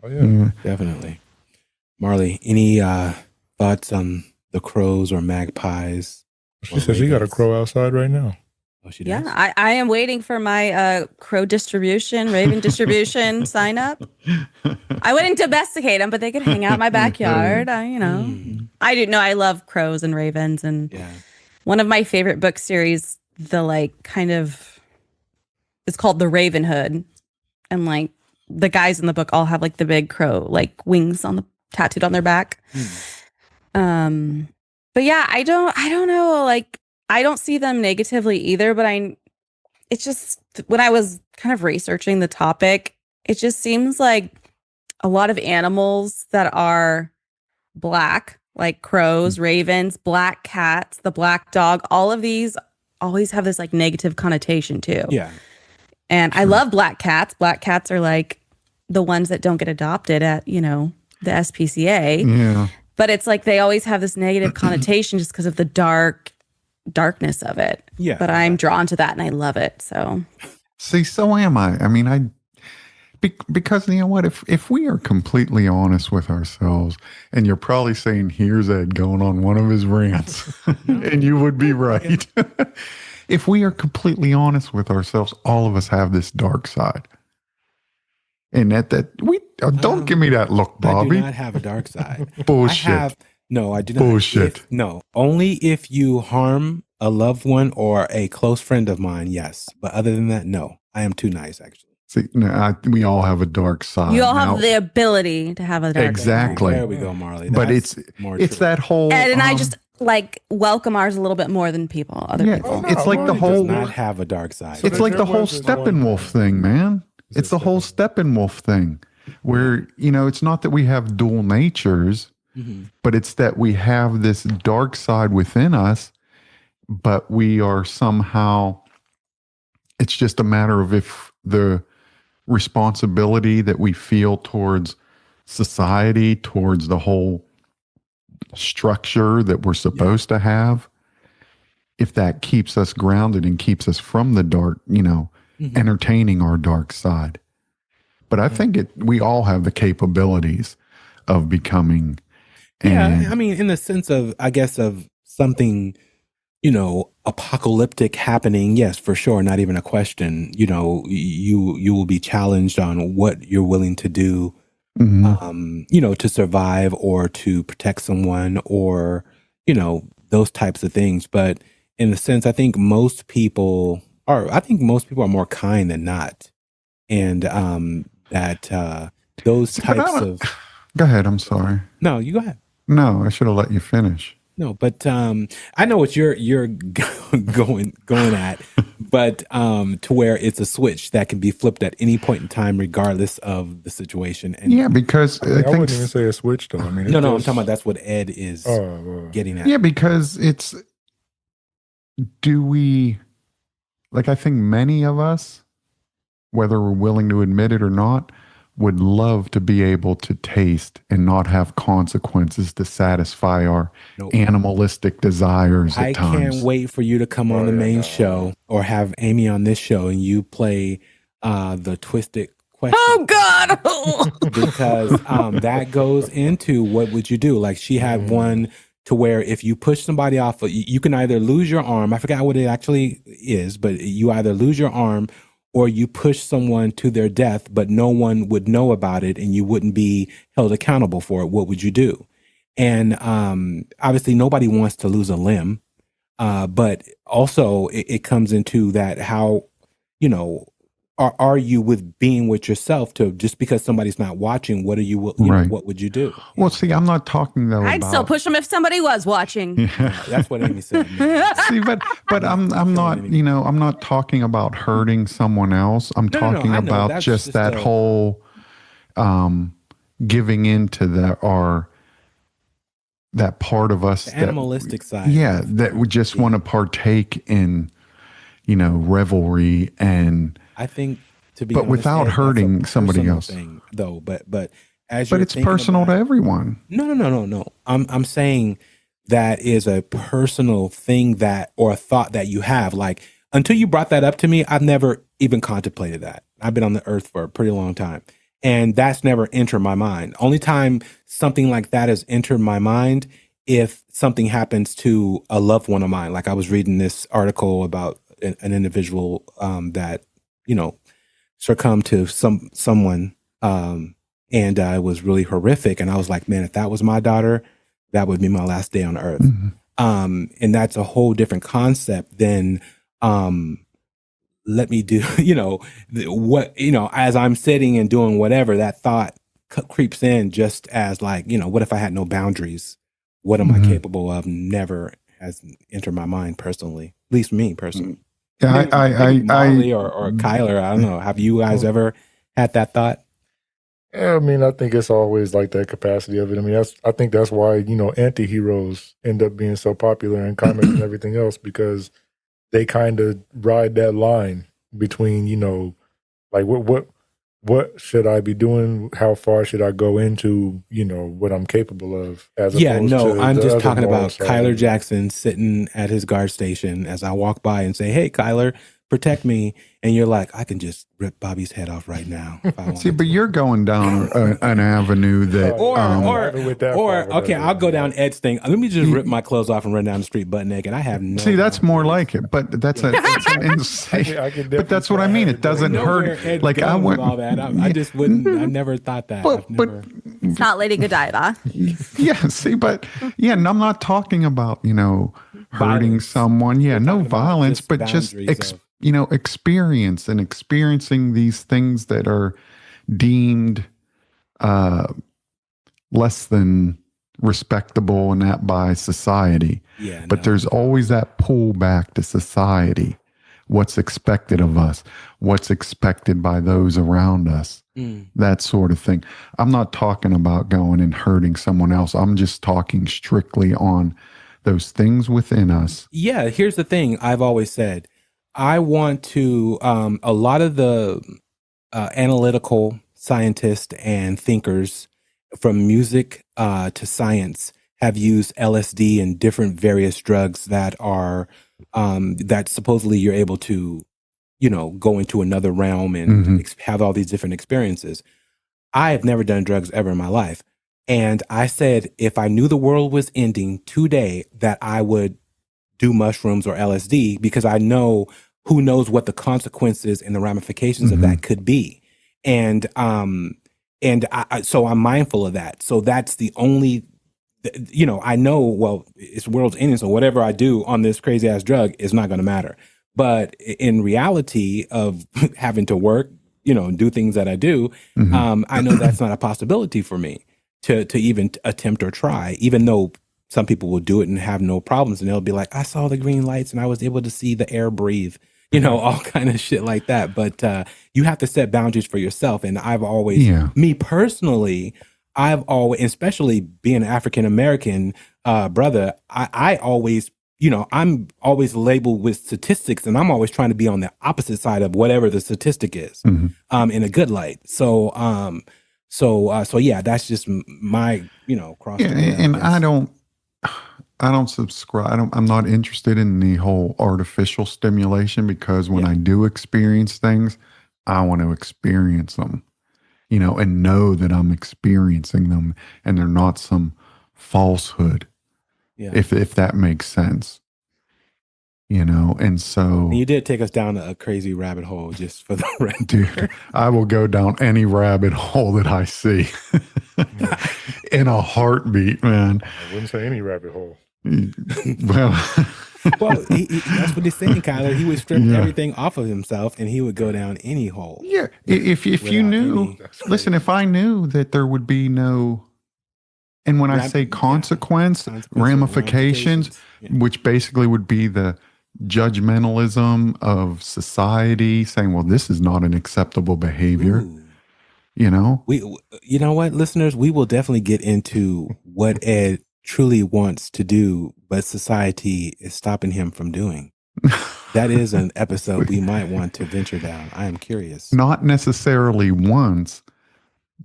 Oh yeah, definitely. Marlee, any thoughts on the crows or magpies? She says she got a crow outside right now. Oh, she does? Yeah, I am waiting for my crow distribution, raven distribution sign up. I wouldn't domesticate them, but they could hang out in my backyard. I do know I love crows and ravens, and one of my favorite book series, it's called The Ravenhood, and the guys in the book all have the big crow wings tattooed on their back. But yeah, I don't know, I don't see them negatively either, but it's just when I was kind of researching the topic, it just seems like a lot of animals that are black, like crows, ravens, black cats, the black dog, all of these always have this negative connotation too. Yeah. And I love black cats. Black cats are the ones that don't get adopted at, the SPCA. Yeah. But it's they always have this negative connotation just because of the darkness of it. Yeah. But I'm drawn to that and I love it. So see, so am I. I mean, because you know what, if we are completely honest with ourselves, and you're probably saying, here's Ed going on one of his rants, and you would be right. If we are completely honest with ourselves, all of us have this dark side. And don't give me that look, Bobby. I do not have a dark side. Bullshit. No, I do not. Bullshit. Only if you harm a loved one or a close friend of mine, yes. But other than that, no. I am too nice, actually. See, we all have a dark side. You all have the ability to have a dark exactly. side. There we go, Marlee. But it's that whole... And I just welcome ours a little bit more than other people. It's like the whole... does not have a dark side. It's like the whole Steppenwolf thing, man. It's the whole Steppenwolf thing where, it's not that we have dual natures, but it's that we have this dark side within us, but we are somehow, it's just a matter of if the responsibility that we feel towards society towards the whole structure that we're supposed to have, if that keeps us grounded and keeps us from the dark, entertaining our dark side. But I think we all have the capabilities of becoming. I mean, in the sense of, I guess, of something, apocalyptic happening. Yes, for sure. Not even a question. You will be challenged on what you're willing to do, to survive or to protect someone or, those types of things. But in a sense, I think most people are more kind than not. And those types of. Go ahead. I'm sorry. No, you go ahead. No, I should have let you finish. No, but I know what you're going at, but to where it's a switch that can be flipped at any point in time, regardless of the situation. And because I wouldn't even say a switch, though. I mean, no, I'm talking about that's what Ed is getting at. Yeah, because I think many of us, whether we're willing to admit it or not, would love to be able to taste and not have consequences to satisfy our animalistic desires at times. I can't wait for you to come on the main show or have Amy on this show and you play the twisted question. Oh, God! Because that goes into what would you do? Like she had one to where if you push somebody off, you can either lose your arm. I forgot what it actually is, but you either lose your arm or you push someone to their death, but no one would know about it and you wouldn't be held accountable for it. What would you do? And obviously nobody wants to lose a limb, but also it comes into that how, are you with being with yourself to just because somebody's not watching, what are you what would you do? Well, see, I'm not talking though I'd still push them if somebody was watching. Yeah. That's what Amy said. See, but I'm not, I'm not talking about hurting someone else. I'm talking about just that whole giving into that part of us, the animalistic side. Yeah, that we just want to partake in, revelry and I think but honest, without hurting somebody else. Thing, though, but as but it's personal to everyone. No. I'm saying that is a personal thing or a thought that you have. Like until you brought that up to me, I've never even contemplated that. I've been on the earth for a pretty long time, and that's never entered my mind. Only time something like that has entered my mind if something happens to a loved one of mine. Like I was reading this article about an individual that succumbed to someone and it was really horrific, and I was like, man, if that was my daughter, that would be my last day on earth. And that's a whole different concept than let me do as I'm sitting and doing whatever, that thought creeps in just as like, what if I had no boundaries? What am I capable of? Never has entered my mind personally, at least me personally. Yeah, Marlee or Kyla, I don't know. Have you guys ever had that thought? Yeah, I mean, I think it's always like that capacity of it. I mean, I think that's why, anti-heroes end up being so popular in comics and everything else, because they kind of ride that line between, like what should I be doing? How far should I go into, what I'm capable of? I'm just talking about Kyla Jackson sitting at his guard station as I walk by and say, hey, Kyla, protect me. And you're like, I can just rip Bobby's head off right now. If I See, but you're going down an avenue that... okay, I'll go down Ed's thing. Let me just rip my clothes off and run down the street butt naked. I have no... See, that's more like it, but that's an insane... But that's what I mean. It doesn't hurt. Like I went... all that. I just wouldn't... I never thought that. But it's not Lady Godiva. Yeah, see, but... Yeah, and I'm not talking about, hurting someone. Yeah, no violence, but just... experiencing these things that are deemed less than respectable and that by society. But there's always that pull back to society. What's expected of us? What's expected by those around us? That sort of thing. I'm not talking about going and hurting someone else. I'm just talking strictly on those things within us. Yeah, here's the thing I've always said. I want to, a lot of the analytical scientists and thinkers from music to science have used LSD and different various drugs that are that supposedly you're able to, go into another realm and have all these different experiences. I have never done drugs ever in my life. And I said, if I knew the world was ending today, that I would do mushrooms or LSD, because I know who knows what the consequences and the ramifications of that could be. And so I'm mindful of that. So that's the only, I know, well, it's world's ending. So whatever I do on this crazy ass drug is not going to matter. But in reality of having to work, and do things that I do, I know that's not a possibility for me to even attempt or try, even though some people will do it and have no problems. And they'll be like, I saw the green lights and I was able to see the air breathe, all kind of shit like that. But you have to set boundaries for yourself. And I've always, me personally, I've always, especially being an African-American brother, I always, I'm always labeled with statistics, and I'm always trying to be on the opposite side of whatever the statistic is, in a good light. So yeah, that's just my, cross. Yeah, and I don't subscribe. I'm not interested in the whole artificial stimulation, because when I do experience things, I want to experience them, and know that I'm experiencing them and they're not some falsehood. Yeah. If that makes sense, and so. And you did take us down a crazy rabbit hole, just for the record. Dude, I will go down any rabbit hole that I see in a heartbeat, man. I wouldn't say any rabbit hole. Well, that's what he's saying, Kyla. He would strip everything off of himself, and he would go down any hole. Yeah, if you knew, listen, if I knew that there would be no, and when I say consequence, ramifications, which basically would be the judgmentalism of society, saying, well, this is not an acceptable behavior. Ooh. You know what, listeners, we will definitely get into what Ed truly wants to do, but society is stopping him from doing. That is an episode we might want to venture down. I am curious. Not necessarily wants,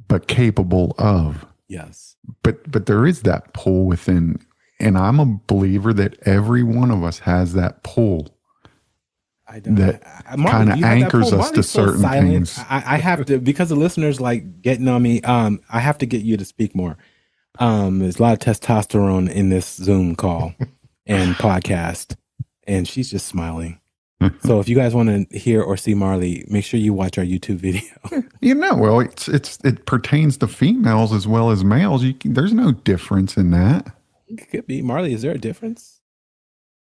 but capable of. Yes. But there is that pull within, and I'm a believer that every one of us has that pull. I don't. That kind of anchors us to certain things. I have to, because the listeners like getting on me. I have to get you to speak more. There's a lot of testosterone in this Zoom call and podcast, and she's just smiling. So if you guys want to hear or see Marlee, make sure you watch our YouTube video. Well, it pertains to females as well as males. There's no difference in that. It could be. Marlee, is there a difference?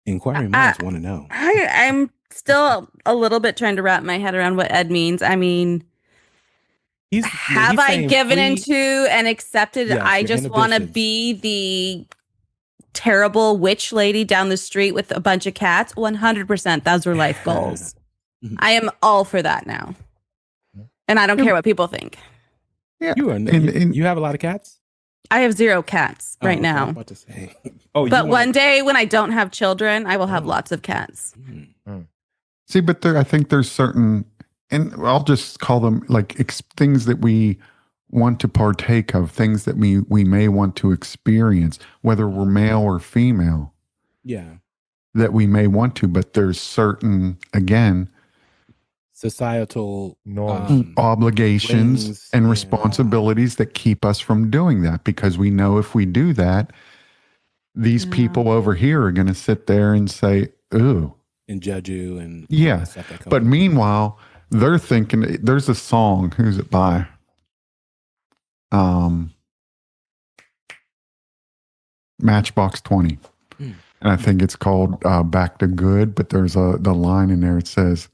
Inquiring minds want to know. I'm still a little bit trying to wrap my head around what Ed means. I mean, have I given into and accepted? Yes, I just want to be the terrible witch lady down the street with a bunch of cats. 100%. Those were life goals. I am all for that now. And I don't care what people think. Yeah. You have a lot of cats? I have 0 cats right now. I was about to say. But one day when I don't have children, I will have lots of cats. See, but I think there's certain, and I'll just call them like things that we want to partake of, things that we may want to experience, whether we're male or female. Yeah. That we may want to, but there's certain, again, societal obligations and responsibilities that keep us from doing that, because we know if we do that, these people over here are going to sit there and say, ooh. And judge you. And but meanwhile, they're thinking, there's a song, who's it by? Matchbox 20. And I think it's called Back to Good, but there's the line in there, it says,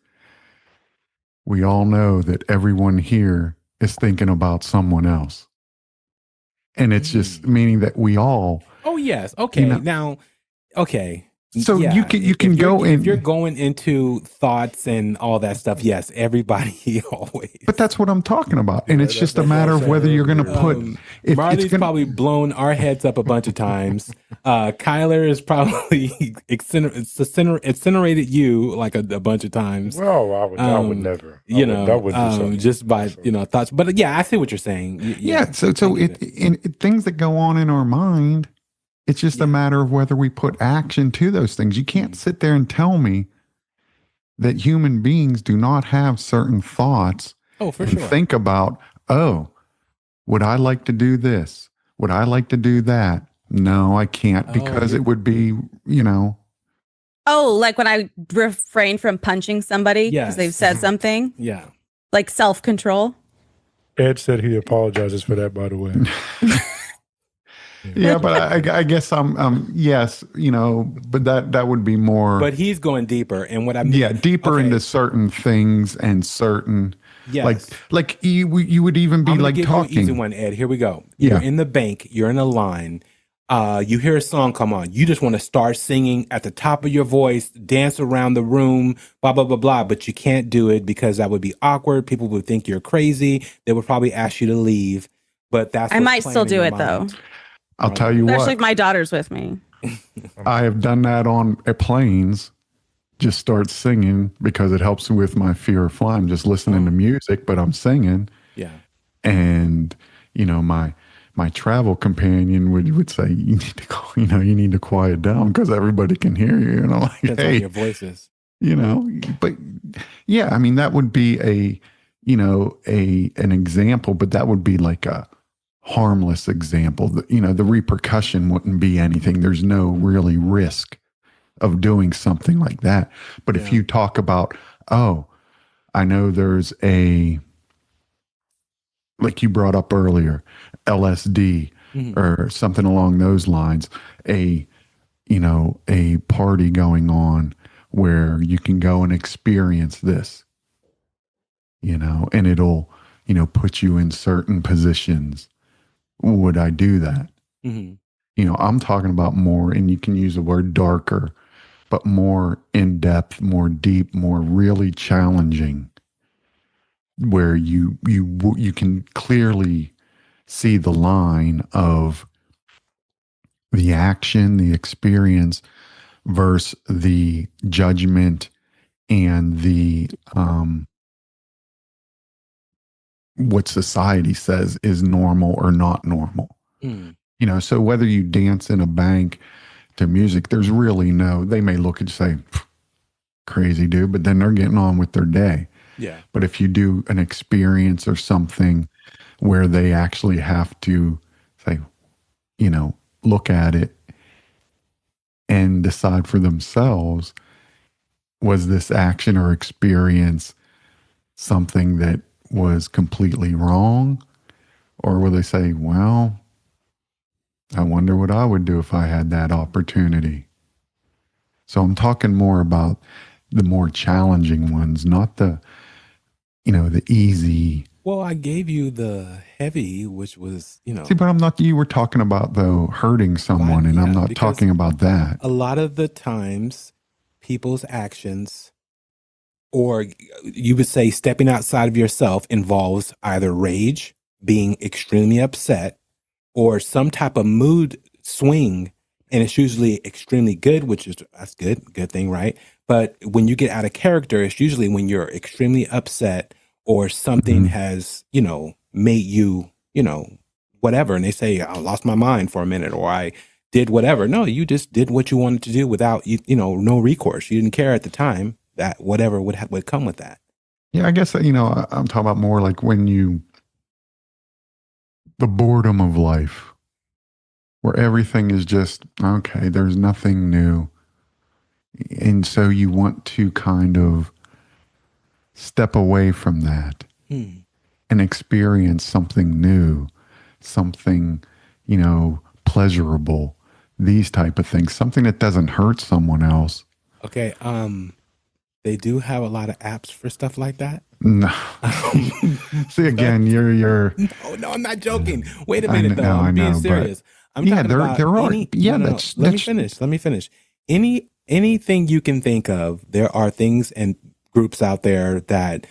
we all know that everyone here is thinking about someone else. And it's just meaning that we all. Oh, yes. Okay. Now, okay. So Yeah, you can go in. If you're going into thoughts and all that stuff, yes, everybody always. But that's what I'm talking about, and Yeah, it's just a that's what I matter was of whether saying you're going to earlier. put. If Marlee's it's gonna, probably blown our heads up a bunch of times. Kyler is probably incinerated you like a bunch of times. Well, I would never. I would do something. Just by thoughts. But yeah, I see what you're saying. yeah. So things that go on in our mind, it's just a matter of whether we put action to those things. You can't sit there and tell me that human beings do not have certain thoughts. Oh, for and sure. think about, would I like to do this? Would I like to do that? No, I can't because it would be, Oh, like when I refrain from punching somebody because Yes. they've said something, Yeah. like self-control. Ed said he apologizes for that, by the way. Yeah, but I guess yes, but that would be more. But he's going deeper, and what I mean, deeper into certain things and certain. Yes. Like you would even be I'm gonna like give talking. you an easy one, Ed. Here we go. Yeah. You're in the bank. You're in a line. You hear a song come on. You just want to start singing at the top of your voice, dance around the room, blah, blah, blah, blah. But you can't do it because that would be awkward. People would think you're crazy. They would probably ask you to leave. But that's I might still do it though. I'll tell you Especially what. if my daughter's with me. I have done that on planes. Just start singing because it helps with my fear of flying. Just listening to music, but I'm singing. Yeah. And my travel companion would say, "You need to go. You need to quiet down because everybody can hear you." And I'm like, Depends on "Hey, your voices. But yeah, I mean that would be an example, but that would be like a harmless example. The repercussion wouldn't be anything. There's no really risk of doing something like that. But if you talk about, I know there's like you brought up earlier, LSD or something along those lines, a party going on where you can go and experience this, and it'll, put you in certain positions. Would I do that? Mm-hmm. I'm talking about more, and you can use the word darker, but more in depth, more deep, more really challenging, where you can clearly see the line of the action, the experience versus the judgment and the what society says is normal or not normal. So whether you dance in a bank to music, there's really they may look and say, crazy dude, but then they're getting on with their day. Yeah. But if you do an experience or something where they actually have to say, look at it and decide for themselves, was this action or experience something that was completely wrong? Or will they say, well, I wonder what I would do if I had that opportunity? So I'm talking more about the more challenging ones, not the easy. Well, I gave you the heavy, which was, See, but you were talking about, though, hurting someone, and I'm not talking about that. A lot of the times, people's actions, or you would say stepping outside of yourself, involves either rage, being extremely upset, or some type of mood swing. And it's usually extremely good, that's good thing, right? But when you get out of character, it's usually when you're extremely upset or something has, made you, whatever. And they say, I lost my mind for a minute, or I did whatever. No, you just did what you wanted to do without, no recourse. You didn't care at the time that whatever would come with that. Yeah, I guess, I'm talking about more like the boredom of life, where everything is just, okay, there's nothing new. And so you want to kind of step away from that and experience something new, something, pleasurable, these type of things, something that doesn't hurt someone else. Okay. They do have a lot of apps for stuff like that. No. See, again, you're. No, I'm not joking. Wait a minute, though. I'm being serious. I'm talking about there are. Let me finish. Any anything you can think of, there are things and groups out there that,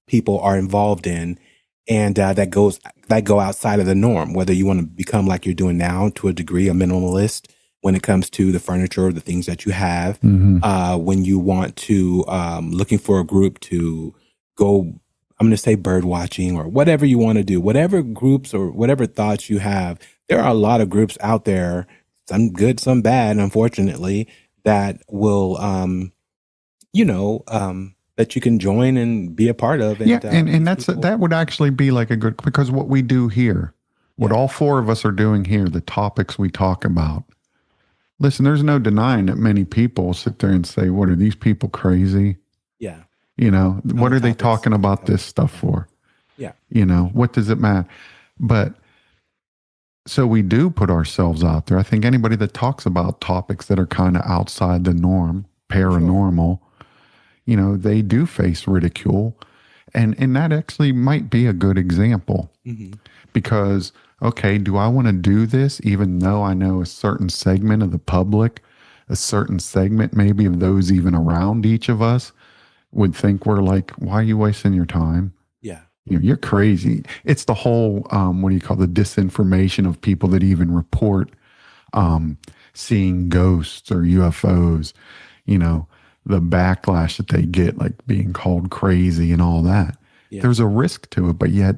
people are involved in, and that go outside of the norm. Whether you want to become like you're doing now, to a degree, a minimalist when it comes to the furniture or the things that you have. When you want to looking for a group to go, I'm going to say bird watching or whatever you want to do, whatever groups or whatever thoughts you have. There are a lot of groups out there, some good, some bad, unfortunately, that will, that you can join and be a part of. And, and that would actually be like a good, because what we do here, what all four of us are doing here, the topics we talk about. Listen, there's no denying that many people sit there and say, what are these people crazy? Yeah. What are they talking about this stuff for? Yeah. What does it matter? But so we do put ourselves out there. I think anybody that talks about topics that are kind of outside the norm, paranormal, they do face ridicule. And that actually might be a good example because, okay, do I want to do this even though I know a certain segment of the public, a certain segment maybe of those even around each of us would think we're like, why are you wasting your time? Yeah. You're crazy. It's the whole, the disinformation of people that even report seeing ghosts or UFOs, the backlash that they get, like being called crazy and all that. Yeah. There's a risk to it, but yet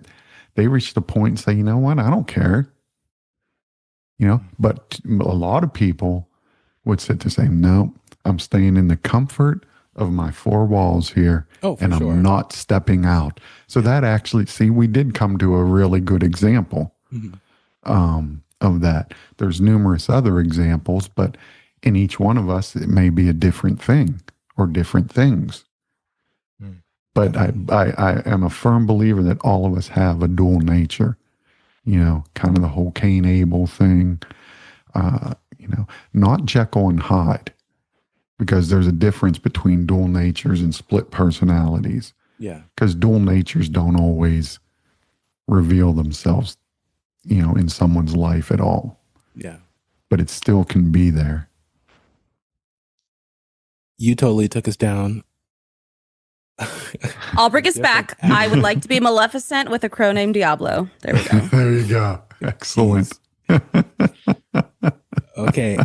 they reach the point and say, you know what, I don't care. But a lot of people would sit there saying, no, I'm staying in the comfort of my four walls here, and I'm not stepping out. So that actually, we did come to a really good example of that. There's numerous other examples, but in each one of us, it may be a different thing or different things. But I am a firm believer that all of us have a dual nature, kind of the whole Cain Abel thing, not Jekyll and Hyde. Because there's a difference between dual natures and split personalities. Yeah. Because dual natures don't always reveal themselves, in someone's life at all. Yeah. But it still can be there. You totally took us down. I'll bring us back. I would like to be Maleficent with a crow named Diablo. There we go. There you go. Excellent. Okay.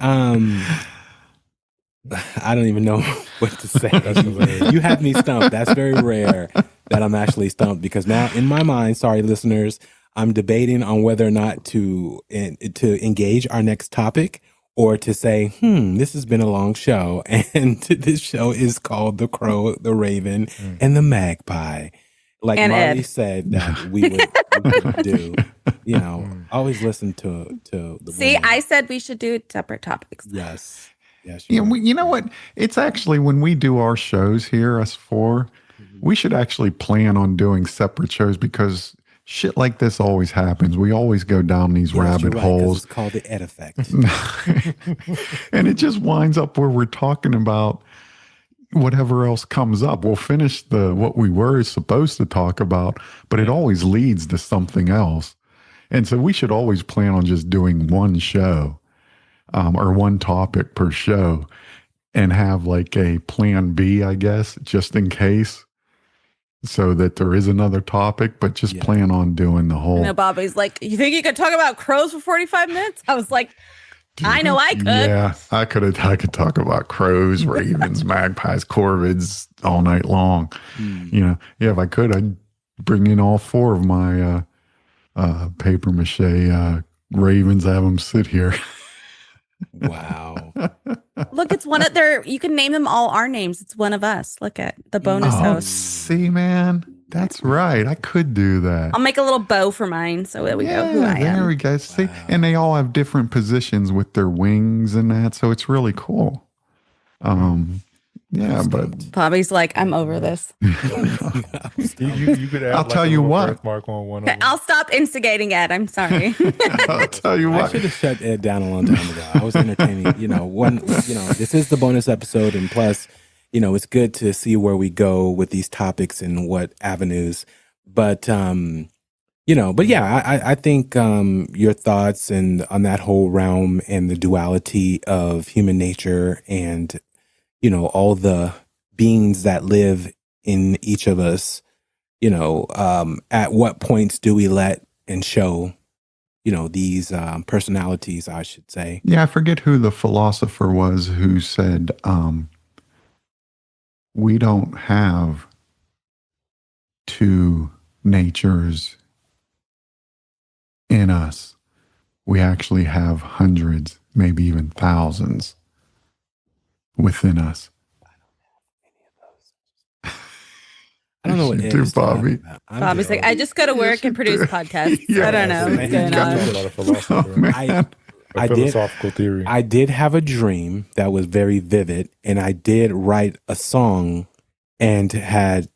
I don't even know what to say. You had me stumped. That's very rare that I'm actually stumped, because now in my mind, sorry listeners, I'm debating on whether or not to engage our next topic or to say, this has been a long show, and this show is called The Crow, the Raven, and the Magpie. Like Marlee said that we would do, always listen to the See, women. I said we should do separate topics. Yes. Yes, you know what? It's actually, when we do our shows here, us four, we should actually plan on doing separate shows, because shit like this always happens. We always go down these rabbit holes. It's called the Ed effect. And it just winds up where we're talking about whatever else comes up. We'll finish what we were supposed to talk about, but it always leads to something else. And so we should always plan on just doing one show. Or one topic per show, and have like a plan B, I guess, just in case, so that there is another topic, but just plan on doing the whole. Bobby's like, you think you could talk about crows for 45 minutes? I was like, I know I could. Yeah, I could talk about crows, ravens, magpies, corvids all night long. If I could, I'd bring in all four of my paper mache ravens, have them sit here. Wow. Look, it's one of you can name them all our names. It's one of us. Look at the bonus host. See, man, that's right. I could do that. I'll make a little bow for mine, so there we go. Who I am. There we go. See, and they all have different positions with their wings and that, so it's really cool. Yeah, but Bobby's like, I'm over this. You could add I'll tell you what. Birthmark on one of them. I'll stop instigating Ed. I'm sorry. I'll tell you I what. should have shut Ed down a long time ago. I was entertaining, this is the bonus episode, and plus, it's good to see where we go with these topics and what avenues. But But yeah, I think your thoughts and on that whole realm and the duality of human nature and, all the beings that live in each of us, at what points do we let and show, these personalities, I should say. Yeah, I forget who the philosopher was who said, we don't have two natures in us. We actually have hundreds, maybe even thousands within us. I don't know what You Ed do, is talking Bobby. about. Bobby's like, I just go to work and produce podcasts. Yeah. I don't know what's going Talking on. about a philosopher, Oh, man. a philosophical theory. I did have a dream that was very vivid, and I did write a song and had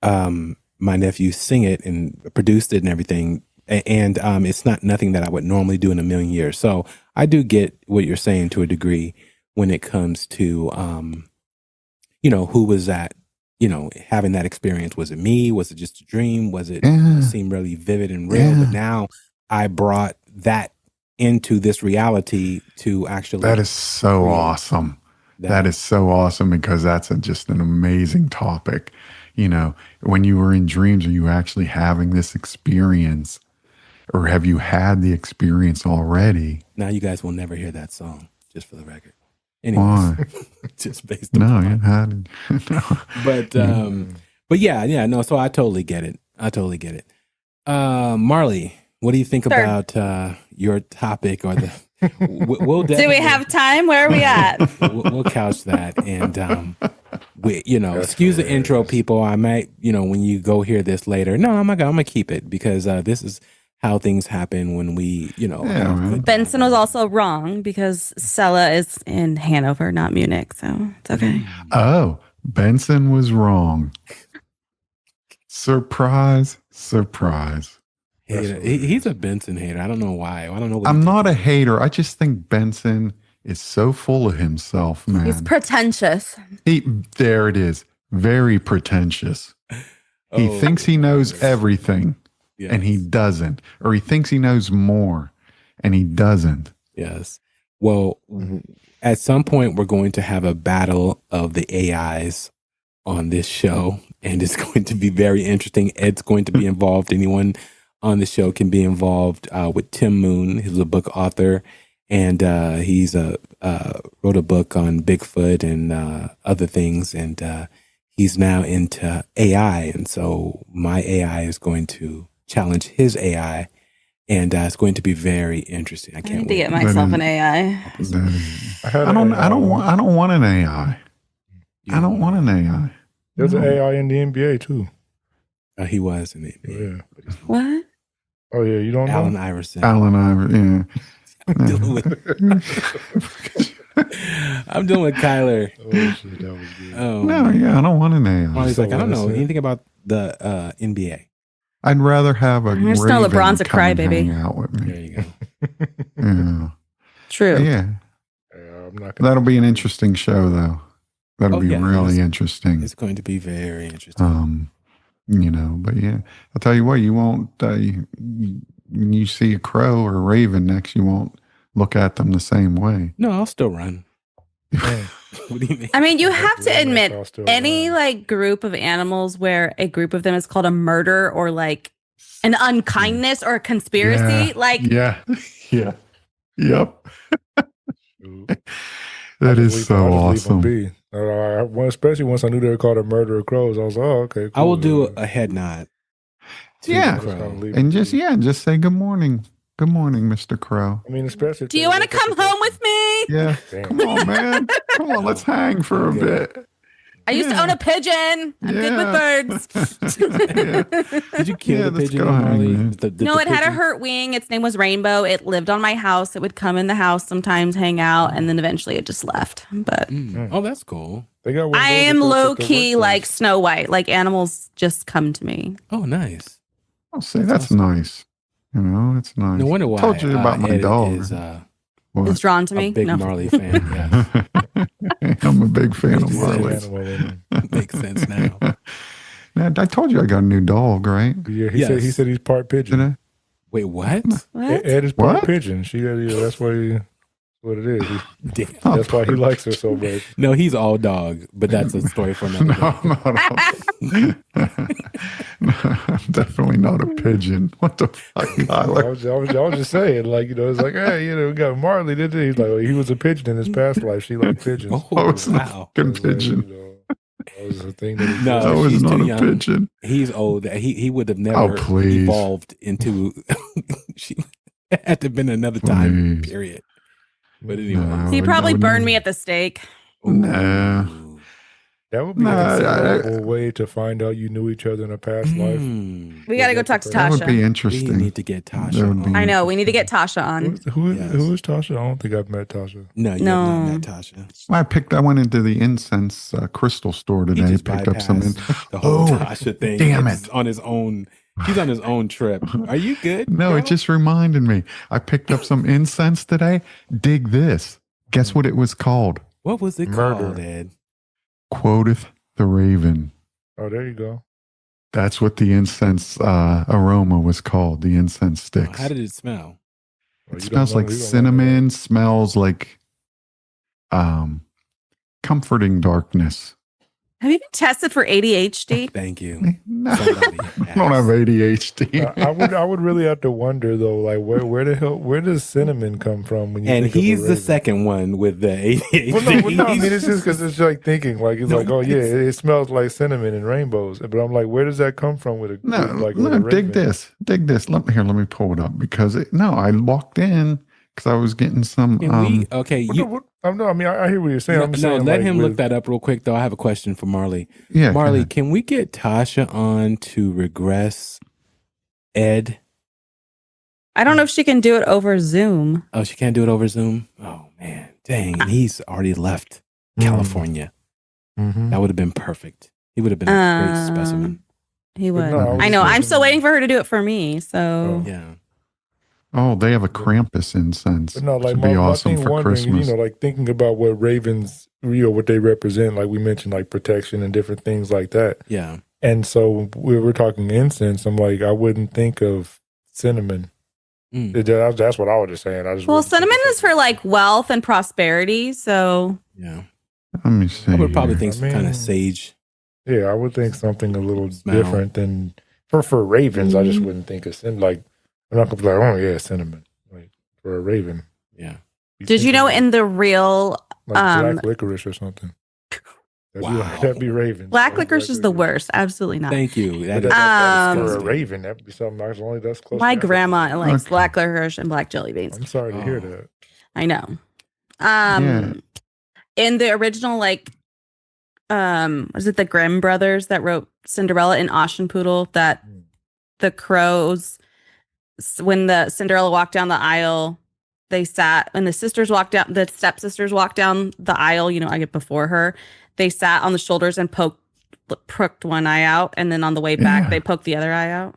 my nephew sing it and produced it and everything. And it's not nothing that I would normally do in a million years. So I do get what you're saying to a degree when it comes to, who was that, having that experience. Was it me? Was it just a dream? Was it seem really vivid and real? Yeah. But now I brought that into this reality to actually. That is so awesome. That is so awesome because that's just an amazing topic. When you were in dreams, are you actually having this experience or have you had the experience already? Now you guys will never hear that song, just for the record. Why? Anyways, just based on no. But yeah, no. So I totally get it. Marlee, what do you think about your topic or the? We'll Do we have time? Where are we at? We'll couch that, and excuse the intro, people. I might, when you go hear this later. No, I'm gonna keep it because this is how things happen when we, Benson was also wrong because Sella is in Hanover, not Munich, so it's okay. Oh, Benson was wrong. Surprise. Hater. He's a Benson hater. I don't know why. I don't know. I'm not a hater. I just think Benson is so full of himself, man. He's pretentious. There it is. Very pretentious. He thinks he knows everything. Yes. And he doesn't. Or he thinks he knows more and he doesn't. Yes. Well, at some point, we're going to have a battle of the AIs on this show. And it's going to be very interesting. Ed's going to be involved. Anyone on the show can be involved with Tim Moon. He's a book author. And he's wrote a book on Bigfoot and other things. And he's now into AI. And so my AI is going to challenge his AI, and it's going to be very interesting. I can't wait to get myself an AI. I don't want an AI. I don't want an AI. There's an AI in the NBA too. He was in the NBA. Yeah. What? Oh yeah, you don't know? Allan Iverson. Yeah. I'm dealing with Kyler. Oh shit, that was good. No, yeah, I don't want an AI. He's like, I don't know anything about the NBA. I'd rather have a There's Raven no LeBron's a come and crybaby. hang out with me. There you go. Yeah. True. Yeah. I'm not gonna That'll be an interesting show, though. That'll be really interesting. It's going to be very interesting. But yeah, I'll tell you what, you won't, when you see a crow or a raven next, you won't look at them the same way. No, I'll still run. What do you mean? I mean, you have to admit, any group of animals where a group of them is called a murder or like an unkindness or a conspiracy, Yep. That is so awesome. Especially once I knew they were called a murder of crows, I was like, oh, okay, cool. I will do a head nod. And just say good morning. Good morning, Mr. Crow. I mean, especially. Do you want to come home with me? Yeah. Come on, man. Come on, let's hang for a bit. I used to own a pigeon. I'm good with birds. Did you kill the pigeon, Marlee? No, it had a hurt wing. Its name was Rainbow. It lived on my house. It would come in the house sometimes, hang out, and then eventually it just left. But oh, that's cool. I am low key like Snow White. Like animals just come to me. Oh, nice. I'll say that's nice. It's nice. No wonder why. I told you about my dog. Is drawn to me. Big Marlee fan. Yeah. I'm a big fan of Marlee. Makes sense now. Now, I told you I got a new dog, right? Yeah, he said he's part pigeon. Did I? Wait, what? What? Ed is part What? pigeon. That's what it is. Damn. That's why he likes her so much. No, he's all dog, but that's a story for another day. No, I'm definitely not a pigeon. What the fuck, I Kyla? was just saying, like, it's like, hey, we got Marlee, did he? He's like, he was a pigeon in his past life. She liked pigeons. Oh, I was not wow. a fucking pigeon. That was the thing that he No, I was she's not too a young. pigeon. He's old. He would have never please. evolved into. She had to have been another time. Please. Period. But anyway, No. He I probably would burned never. me at the stake. Nah. That would be a horrible way to find out you knew each other in a past life. We got to go talk to That would be Tasha. We interesting. need to get Tasha. That would be- on. I know. We need to get Tasha on. Who Yes. is Tasha? I don't think I've met Tasha. No, you No. have not met Tasha. I went into the incense crystal store He today. just Picked up some. bypassed the whole Oh, Tasha thing. damn It's it. on his own. He's on his own trip. Are you good? No, bro? it just reminded me. I picked up some incense today. Dig this. Guess what it was called? What was it Murder. called, Ed? Quoteth the Raven. Oh, there you go. That's what the incense aroma was called. The incense sticks. How did it smell? Oh, It you smells don't know- like you don't know cinnamon. Smells like comforting darkness. Have you been tested for ADHD? Thank you. No, Somebody I don't have ADHD. that. I would really have to wonder though, like where does cinnamon come from when you And think of a he's the raven? second one with the ADHD. Well, I mean, it's just because it's like thinking, like it's No, like, oh yeah, it's- it smells like cinnamon and rainbows. But I'm like, where does that come from with a No, like with a no, dig raven? this. Dig this. Let me pull it up because I walked in because I was getting some. Can we? Okay, I mean, I hear what you're saying. I'm just saying, let like, him with- look that up real quick. Though I have a question for Marlee. Yeah, go Marlee, ahead. can we get Tasha on to regress Ed? Mm. I don't know if she can do it over Zoom. Oh, she can't do it over Zoom. Oh man, dang! And he's already left California. Mhm. That would have been perfect. He would have been a great specimen. He would. no, I was I know. just I'm still thinking- waiting for her to do it for me. So Yeah. Oh, they have a Krampus incense. But no, like Should be my awesome thing for wondering, Christmas. like thinking about what ravens, what they represent, like we mentioned, like protection and different things like that. Yeah. And so we were talking incense. I'm like, I wouldn't think of cinnamon. Mm. That's what I was just saying. I just well, wouldn't think of cinnamon is for like wealth and prosperity. So Yeah. Let me see. I would probably here. think I some kind mean- of sage. Yeah, I would think something a little Smell. different than for ravens. I just wouldn't think of cinnamon. Like I'm not gonna be like, oh yeah, cinnamon. Like for a raven. Yeah. did you know in the real like black licorice or something? Wow. That'd be raven. black licorice is the worst? Absolutely not. Thank you. But That that's is for a disgusting. raven, that'd be something that's close. My to that. grandma likes Okay. black licorice and black jelly beans. I'm sorry to hear Oh. that. I know. Yeah. In the original, like, was it the Grimm brothers that wrote Cinderella in Aschenputtel? That the crows, when the Cinderella walked down the aisle, they sat. When the sisters walked down, the stepsisters walked down the aisle. I get before her. They sat on the shoulders and pricked one eye out, and then on the way back, Yeah. they poked the other eye out.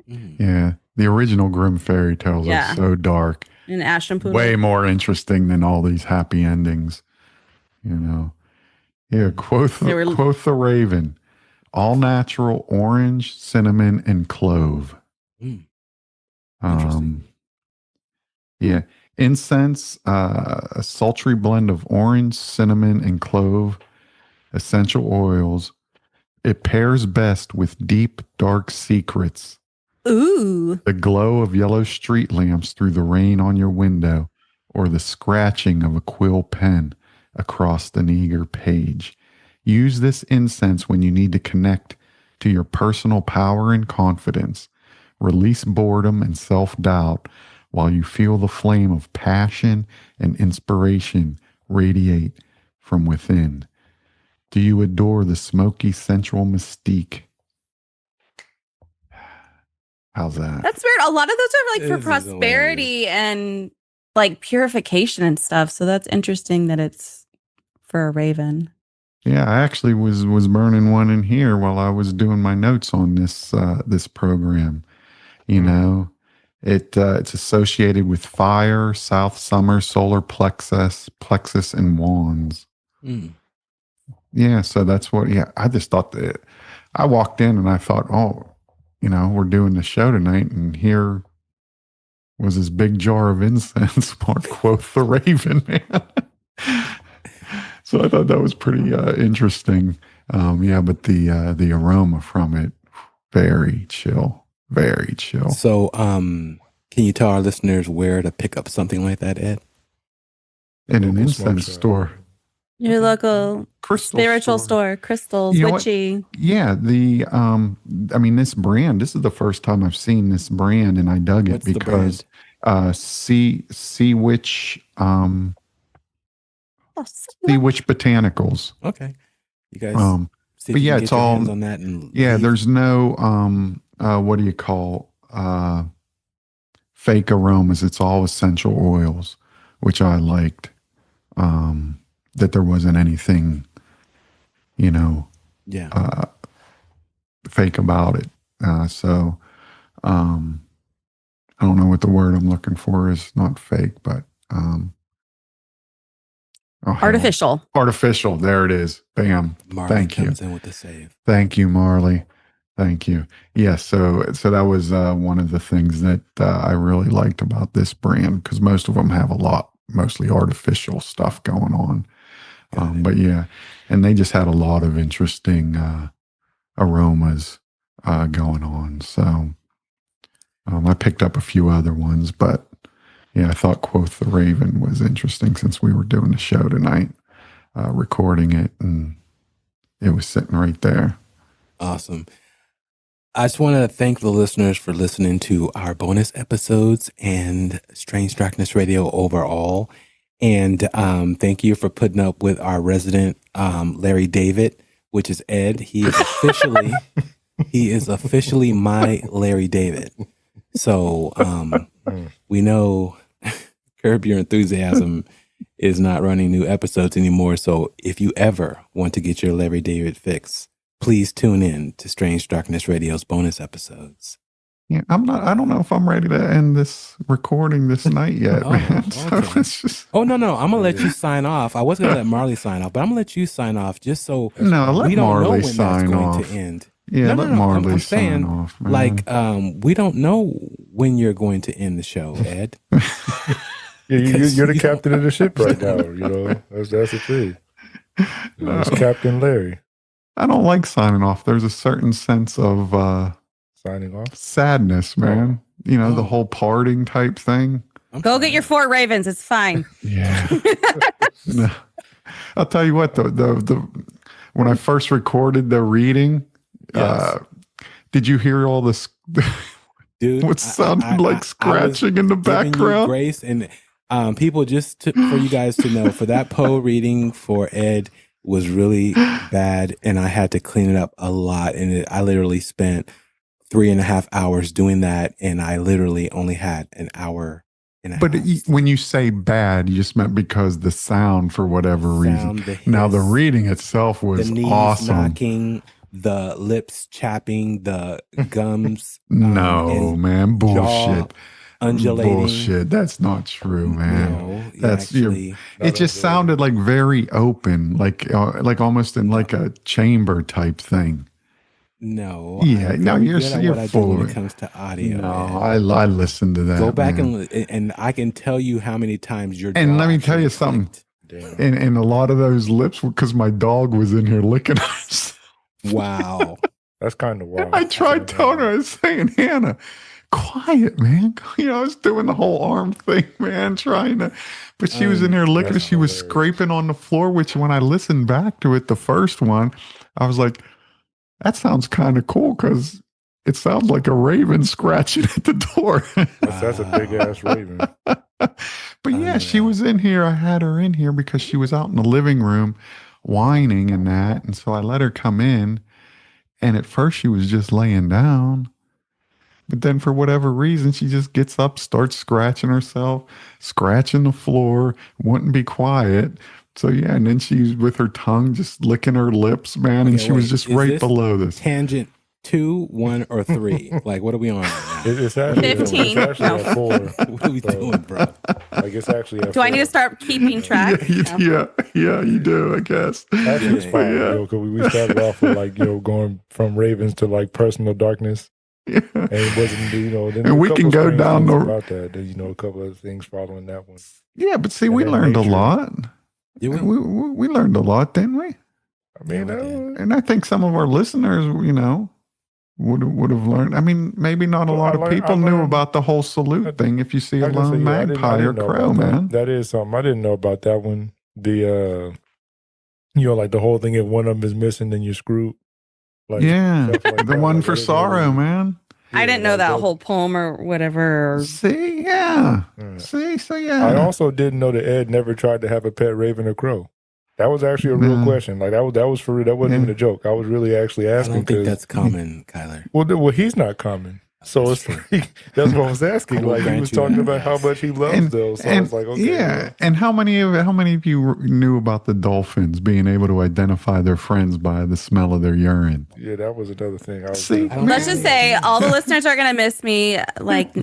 Mm. Yeah, the original Grimm fairy tales Yeah. are so dark, In Aschenputtel, way more interesting than all these happy endings. Yeah, quoth They were- the raven, all natural orange, cinnamon, and clove. Mm. Interesting. Yeah, incense, a sultry blend of orange, cinnamon, and clove, essential oils. It pairs best with deep, dark secrets. ooh, The glow of yellow street lamps through the rain on your window, or the scratching of a quill pen across an eager page. Use this incense when you need to connect to your personal power and confidence. Release boredom and self-doubt while you feel the flame of passion and inspiration radiate from within. Do you adore the smoky, sensual mystique? How's that? that's weird. A lot of those are like for This is prosperity and like purification and stuff. So that's interesting that it's for a raven. Yeah, I actually was burning one in here while I was doing my notes on this program. It's associated with fire, south summer, solar plexus, and wands. Mm. Yeah, so that's what. Yeah, I just thought that I walked in and I thought, oh, we're doing the show tonight, and here was this big jar of incense marked "Quoth the Raven," man. So I thought that was pretty interesting. But the aroma from it, very chill, very chill. So, can you tell our listeners where to pick up something like that, Ed? In an incense store. Your local spiritual store, crystals, witchy. Yeah, this brand. This is the first time I've seen this brand, and I dug it. What's because Sea Witch Botanicals. Okay, you guys. But yeah, it's all on that. And there's no what do you call fake aromas? It's all essential oils, which I liked. That there wasn't anything, fake about it. So I don't know what the word I'm looking for is. Not fake, but artificial. Artificial. There it is. Bam. Marlee Thank you. comes in with the save. Thank you, Marlee. Thank you. Yeah. So that was one of the things that I really liked about this brand, because most of them have mostly artificial stuff going on. But yeah, and they just had a lot of interesting aromas going on. So I picked up a few other ones, but yeah, I thought "Quoth the Raven" was interesting since we were doing the show tonight, recording it, and it was sitting right there. Awesome. I just want to thank the listeners for listening to our bonus episodes and Strange Darkness Radio overall. And thank you for putting up with our resident Larry David, which is Ed. He is officially my Larry David. So we know Curb Your Enthusiasm is not running new episodes anymore. So if you ever want to get your Larry David fix, please tune in to Strange Darkness Radio's bonus episodes. Yeah, I don't know if I'm ready to end this recording this night yet, man. Okay. So no. I'm going to let you sign off. I was going to let Marlee sign off, but I'm going to let you sign off just so let we don't know Marlee when sign that's going off. to end. Yeah, no, let Marlee I'm sign saying, off, man. we don't know when you're going to end the show, Ed. You're the captain of the ship right now. That's the thing. It's Captain Larry. I don't like signing off. There's a certain sense of signing off sadness, man. The whole parting type thing. Go get your 4 ravens. It's fine. Yeah. No. I'll tell you what, the when I first recorded the reading, did you hear all this? Dude, what sounded like scratching in the background? Grace and people, for you guys to know, for that Poe reading for Ed was really bad, and I had to clean it up a lot. And I literally spent 3.5 hours doing that, and I literally only had an hour and a half. But when you say bad, you just meant because the sound, for whatever reason. Now the reading itself was the knees awesome. Knocking, the lips chapping, the gums. No, man, bullshit. Undulating. Bullshit. That's not true, man. No, that's it. Just sounded like very open, like almost in like a chamber type thing. No. Yeah. No, you're full when it comes to audio. No, I listened to that. Go back and I can tell you how many times your. And let me tell you something. And a lot of those lips were because my dog was in here licking us. Wow. That's kind of wild. I tried telling her, I was saying, Hannah, quiet, man. I was doing the whole arm thing, man, trying to. But she was in here licking. She was scraping on the floor, which when I listened back to it, the first one, I was like, that sounds kind of cool because it sounds like a raven scratching at the door. That's a big ass raven. But yeah, she was in here. I had her in here because she was out in the living room whining and that. And so I let her come in. And at first she was just laying down. But then for whatever reason, she just gets up, starts scratching herself, scratching the floor, wouldn't be quiet. So yeah, and then she's with her tongue just licking her lips, man. And she was just right below this. Tangent 2, 1, or 3? Like, what are we on right now? It's actually 15. It's actually No. at 4. What are we doing, bro? Like it's actually at Do I need 4. to start keeping track? Yeah, you do, I guess. Actually, it's 5. Yeah. Because we started off with like going from Ravens to like personal darkness, Yeah. and it wasn't then And a we can couple go strange down things the- about that. A couple of things following that one. Yeah, but see, And we then learned a nature. lot. Did we? We learned a lot, didn't we? I mean, Yeah, we did. And I think some of our listeners, would have learned. I mean, maybe not a Well, lot I of people learned- knew about the whole salute thing. If you see a I just say, lone yeah, I didn't magpie or know crow, about that. man. That is something I didn't know about that one. The like the whole thing. If one of them is missing, then you're screwed. Like, Yeah, stuff like the that. one Like, for I didn't sorrow, know. man. I didn't know like that whole poem or whatever. See, yeah. Yeah. See, so yeah. I also didn't know that Ed never tried to have a pet raven or crow. That was actually a real No. question. Like that was for real. That wasn't Yeah. even a joke. I was really actually I asking don't think 'cause- that's common, Kyler. well, he's not common. So That's it's like, that's what I was asking. I will Like he grant was you talking that, about how yes. much he loves And- those. So I was like, okay, yeah. well, And how many of you knew about the dolphins being able to identify their friends by the smell of their urine? yeah, that was another thing. I was See? I don't Let's think- just say all the listeners are going to miss me. Like,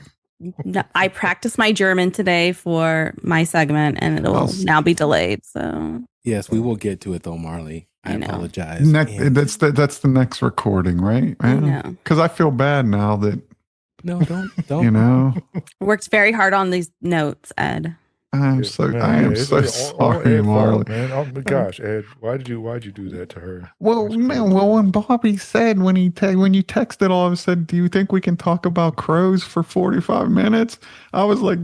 I practiced my German today for my segment, and it will now be delayed. So Yes, we will get to it though, Marlee. I I know. apologize. And- That's the next recording, right? I know. Because I feel bad now that no, don't. you know. worked very hard on these notes, Ed. I am Yeah, so man, I am it's so all sorry, Ed's fault, Marley. man. Oh my gosh, Ed, why'd you do that to her? Well, That's man. crazy. Well, when Bobby said when you texted all of a sudden, do you think we can talk about crows for 45 minutes? I was like,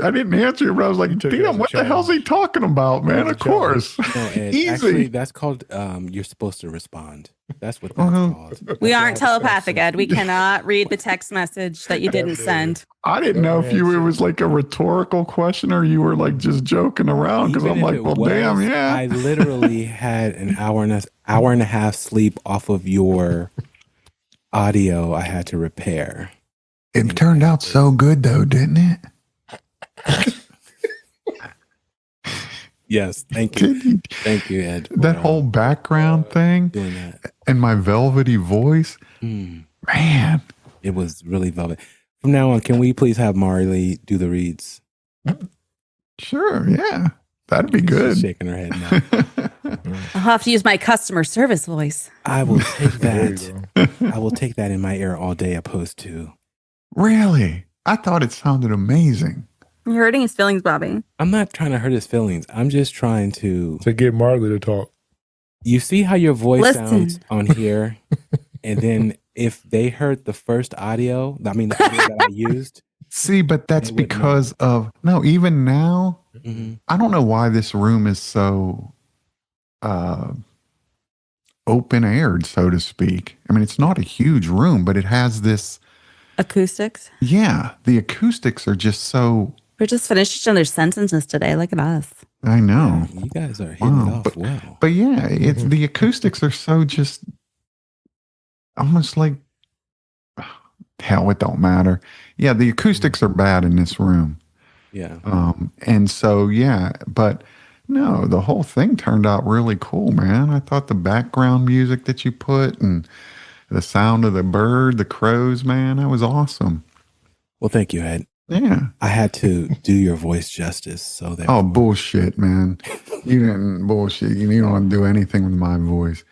I didn't answer you, but I was like, You took it as damn, a what the hell's he challenge. talking about, man? As a Of course, No, Ed, easy. actually, that's called you're supposed to respond. That's what that's Uh-huh. called. We That's aren't all- telepathic, Ed. We cannot read the text message that you didn't send. I didn't know if it was like a rhetorical question or you were like just joking around because Even I'm if like, it well, was, damn, yeah. I literally had an hour and a half sleep off of your audio. I had to repair. It turned out so good though, didn't it? Yes, thank you, Did you- thank you, Ed. for, that whole background thing doing that. and my velvety voice, Mm, man. it was really velvet. From now on, can we please have Marlee do the reads? Sure, yeah, that'd be She's good. shaking her head now. I'll have to use my customer service voice. I will take There you that. go. I will take that in my ear all day, opposed to. Really, I thought it sounded amazing. You're hurting his feelings, Bobby. I'm not trying to hurt his feelings. I'm just trying to. To get Marley to talk. You see how your voice Listen. sounds on here, and then if they heard the first audio, I mean the audio that I used. See, but that's They would know. because of no. Even now, Mhm. I don't know why this room is so open aired, so to speak. I mean, it's not a huge room, but it has this. Acoustics. Yeah, the acoustics are just so. We just finished each other's sentences today. Look at us. I know. You guys are hitting Wow, it off well. But yeah, it's the acoustics are so just almost like hell, it don't matter. Yeah, the acoustics are bad in this room. Yeah. And so yeah, but no, the whole thing turned out really cool, man. I thought the background music that you put and the sound of the bird, the crows, man, that was awesome. Well, thank you, Ed. Yeah. I had to do your voice justice, so that Oh, bullshit, man. You didn't bullshit. You don't do anything with my voice.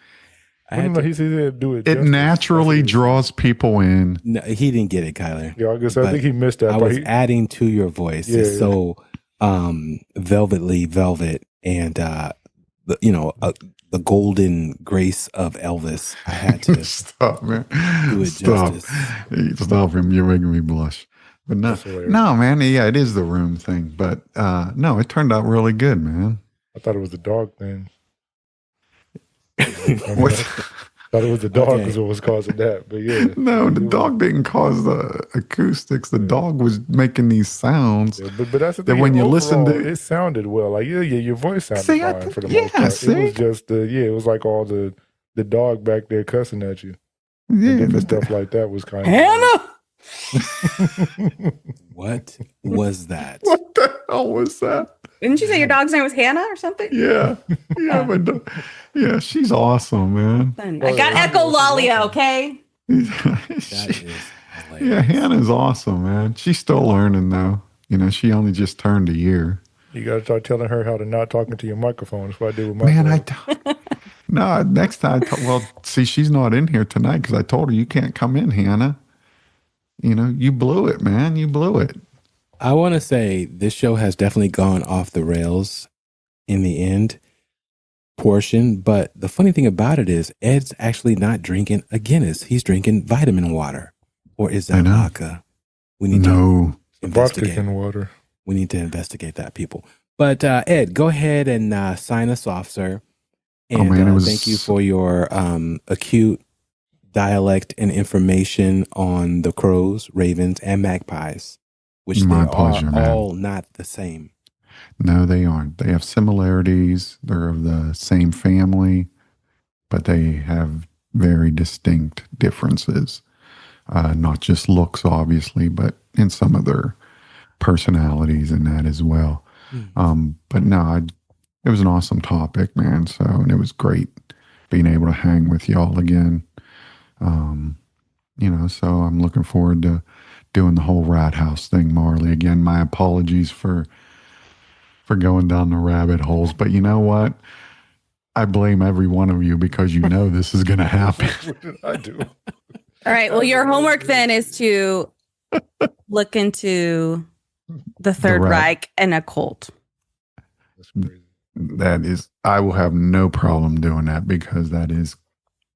I had No, to, he said do it. It justice. naturally That's what draws people in. no, he didn't get it, Kyler. Yeah, I guess I But think he missed that I part. was adding to your voice. Yeah, It's yeah. so velvetly velvet, and the golden grace of Elvis. I had to Stop, man. do it Stop. justice. Hey, stop him. You're making me blush. But no, That's hilarious. no, man. Yeah, it is the room thing. But no, it turned out really good, man. I thought it was the dog thing. What? Thought it was the dog Okay. is what was causing that. But yeah. No, the dog didn't cause the acoustics. The dog was making these sounds. Yeah, but that's the That thing. when you listen to- overall, it sounded well. Like your voice sounded See, I fine think- for the yeah, most part. see? It was just it was like all the dog back there cussing at you. Yeah, And different but stuff like that was kind of Hannah! What was that? what the hell was that? Didn't you say your dog's name was Hannah or something? Yeah, yeah, but yeah, she's awesome, man. I got echolalia, okay? That is hilarious. Yeah, Hannah's awesome, man. She's still learning, though. You know, she only just turned a year. You got to start telling her how to not talk into your microphone. That's what I do with my Man, girl. No, next time. Well, see, she's not in here tonight because I told her you can't come in, Hannah. You know, you blew it, man. You blew it. I want to say this show has definitely gone off the rails in the end portion. But the funny thing about it is Ed's actually not drinking a Guinness. He's drinking vitamin water. Or is that vodka? We need to investigate. Vodka water. We need to investigate that, people. But Ed, go ahead and sign us off, sir. And thank you for your acute dialect and information on the crows, ravens, and magpies, which they are all not the same. No, they aren't. They have similarities. They're of the same family, but they have very distinct differences. Not just looks, obviously, but in some of their personalities and that as well. But no, it was an awesome topic, man. So, and it was great being able to hang with y'all again. You know, so I'm looking forward to doing the whole rat house thing, Marlee. Again, my apologies for going down the rabbit holes, but you know what? I blame every one of you because you know this is going to happen. I do. All right. Well, your homework then is to look into the Third Reich and occult. That's crazy. That is, I will have no problem doing that because that is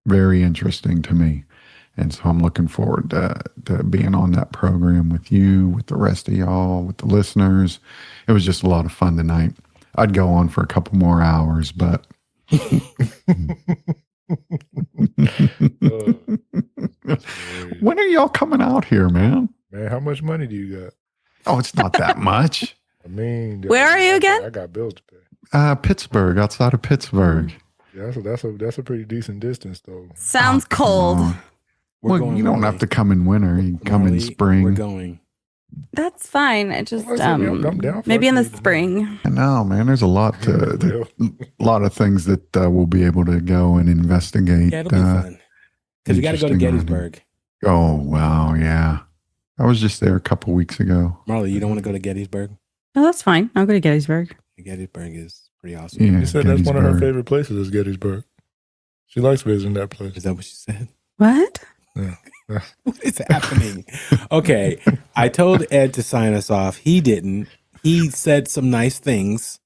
very interesting to me. And so I'm looking forward to being on that program with you, with the rest of y'all, with the listeners. It was just a lot of fun tonight. I'd go on for a couple more hours, but when are y'all coming out here, man? Man, how much money do you got? Oh, it's not that much. I mean, where are you again? I got bills to pay. Pittsburgh, outside of Pittsburgh. Yeah, that's a pretty decent distance, though. Sounds cold. Well, you don't have to come in winter. You can come in spring. We're going. That's fine. I just I'm down for maybe it. in the spring. I know, man. There's a lot a lot of things that we'll be able to go and investigate. Yeah, it'll be fun. Because you got to go to Gettysburg. Oh, wow. Yeah. I was just there a couple weeks ago. Marlee, you don't want to go to Gettysburg? No, that's fine. I'll go to Gettysburg. Gettysburg is pretty awesome. Yeah, She said that's one of her favorite places is Gettysburg. She likes visiting that place. Is that what she said? What? Yeah. What is happening? Okay. I told Ed to sign us off. He didn't. He said some nice things,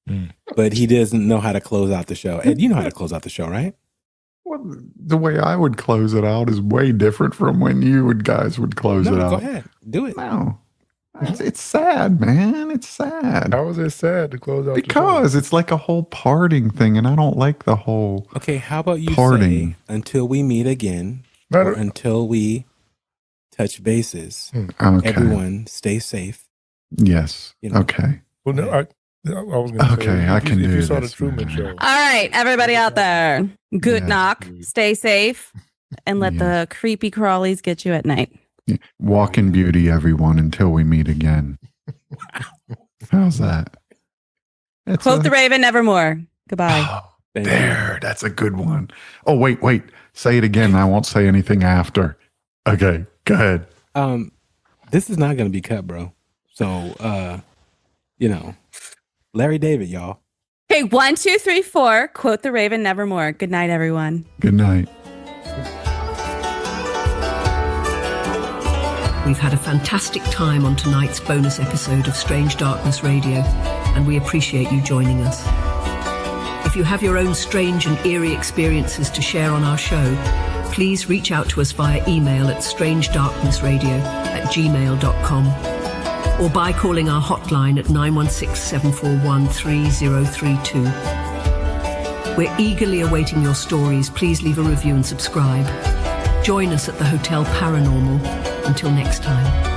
but he doesn't know how to close out the show. Ed, you know how to close out the show, right? Well, the way I would close it out is way different from when you guys would close it out. Go ahead. Do it. No. It's sad, man. It's sad. How is it sad to close out because it's like a whole parting thing, and I don't like the whole Okay, how about you parting. say until we meet again, or until we touch bases. Okay. Everyone stay safe. Yes. You know. Okay. Well, no, I was going to say, I can do if you saw this, the Truman Show. All right, everybody out there. Good Yeah. knock. Stay safe, and let the creepy crawlies get you at night. Walk in beauty, everyone, until we meet again. How's that? Quote the Raven, Nevermore. Goodbye. Oh, there. That's a good one. Oh, wait. Say it again. I won't say anything after. Okay, go ahead. This is not going to be cut, bro. So, Larry David, y'all. Okay, 1, 2, 3, 4. Quote the Raven, Nevermore. Good night, everyone. Good night. We've had a fantastic time on tonight's bonus episode of Strange Darkness Radio, and we appreciate you joining us. If you have your own strange and eerie experiences to share on our show, please reach out to us via email at strangedarknessradio@gmail.com or by calling our hotline at 916-741-3032. We're eagerly awaiting your stories. Please leave a review and subscribe. Join us at the Hotel Paranormal. Until next time.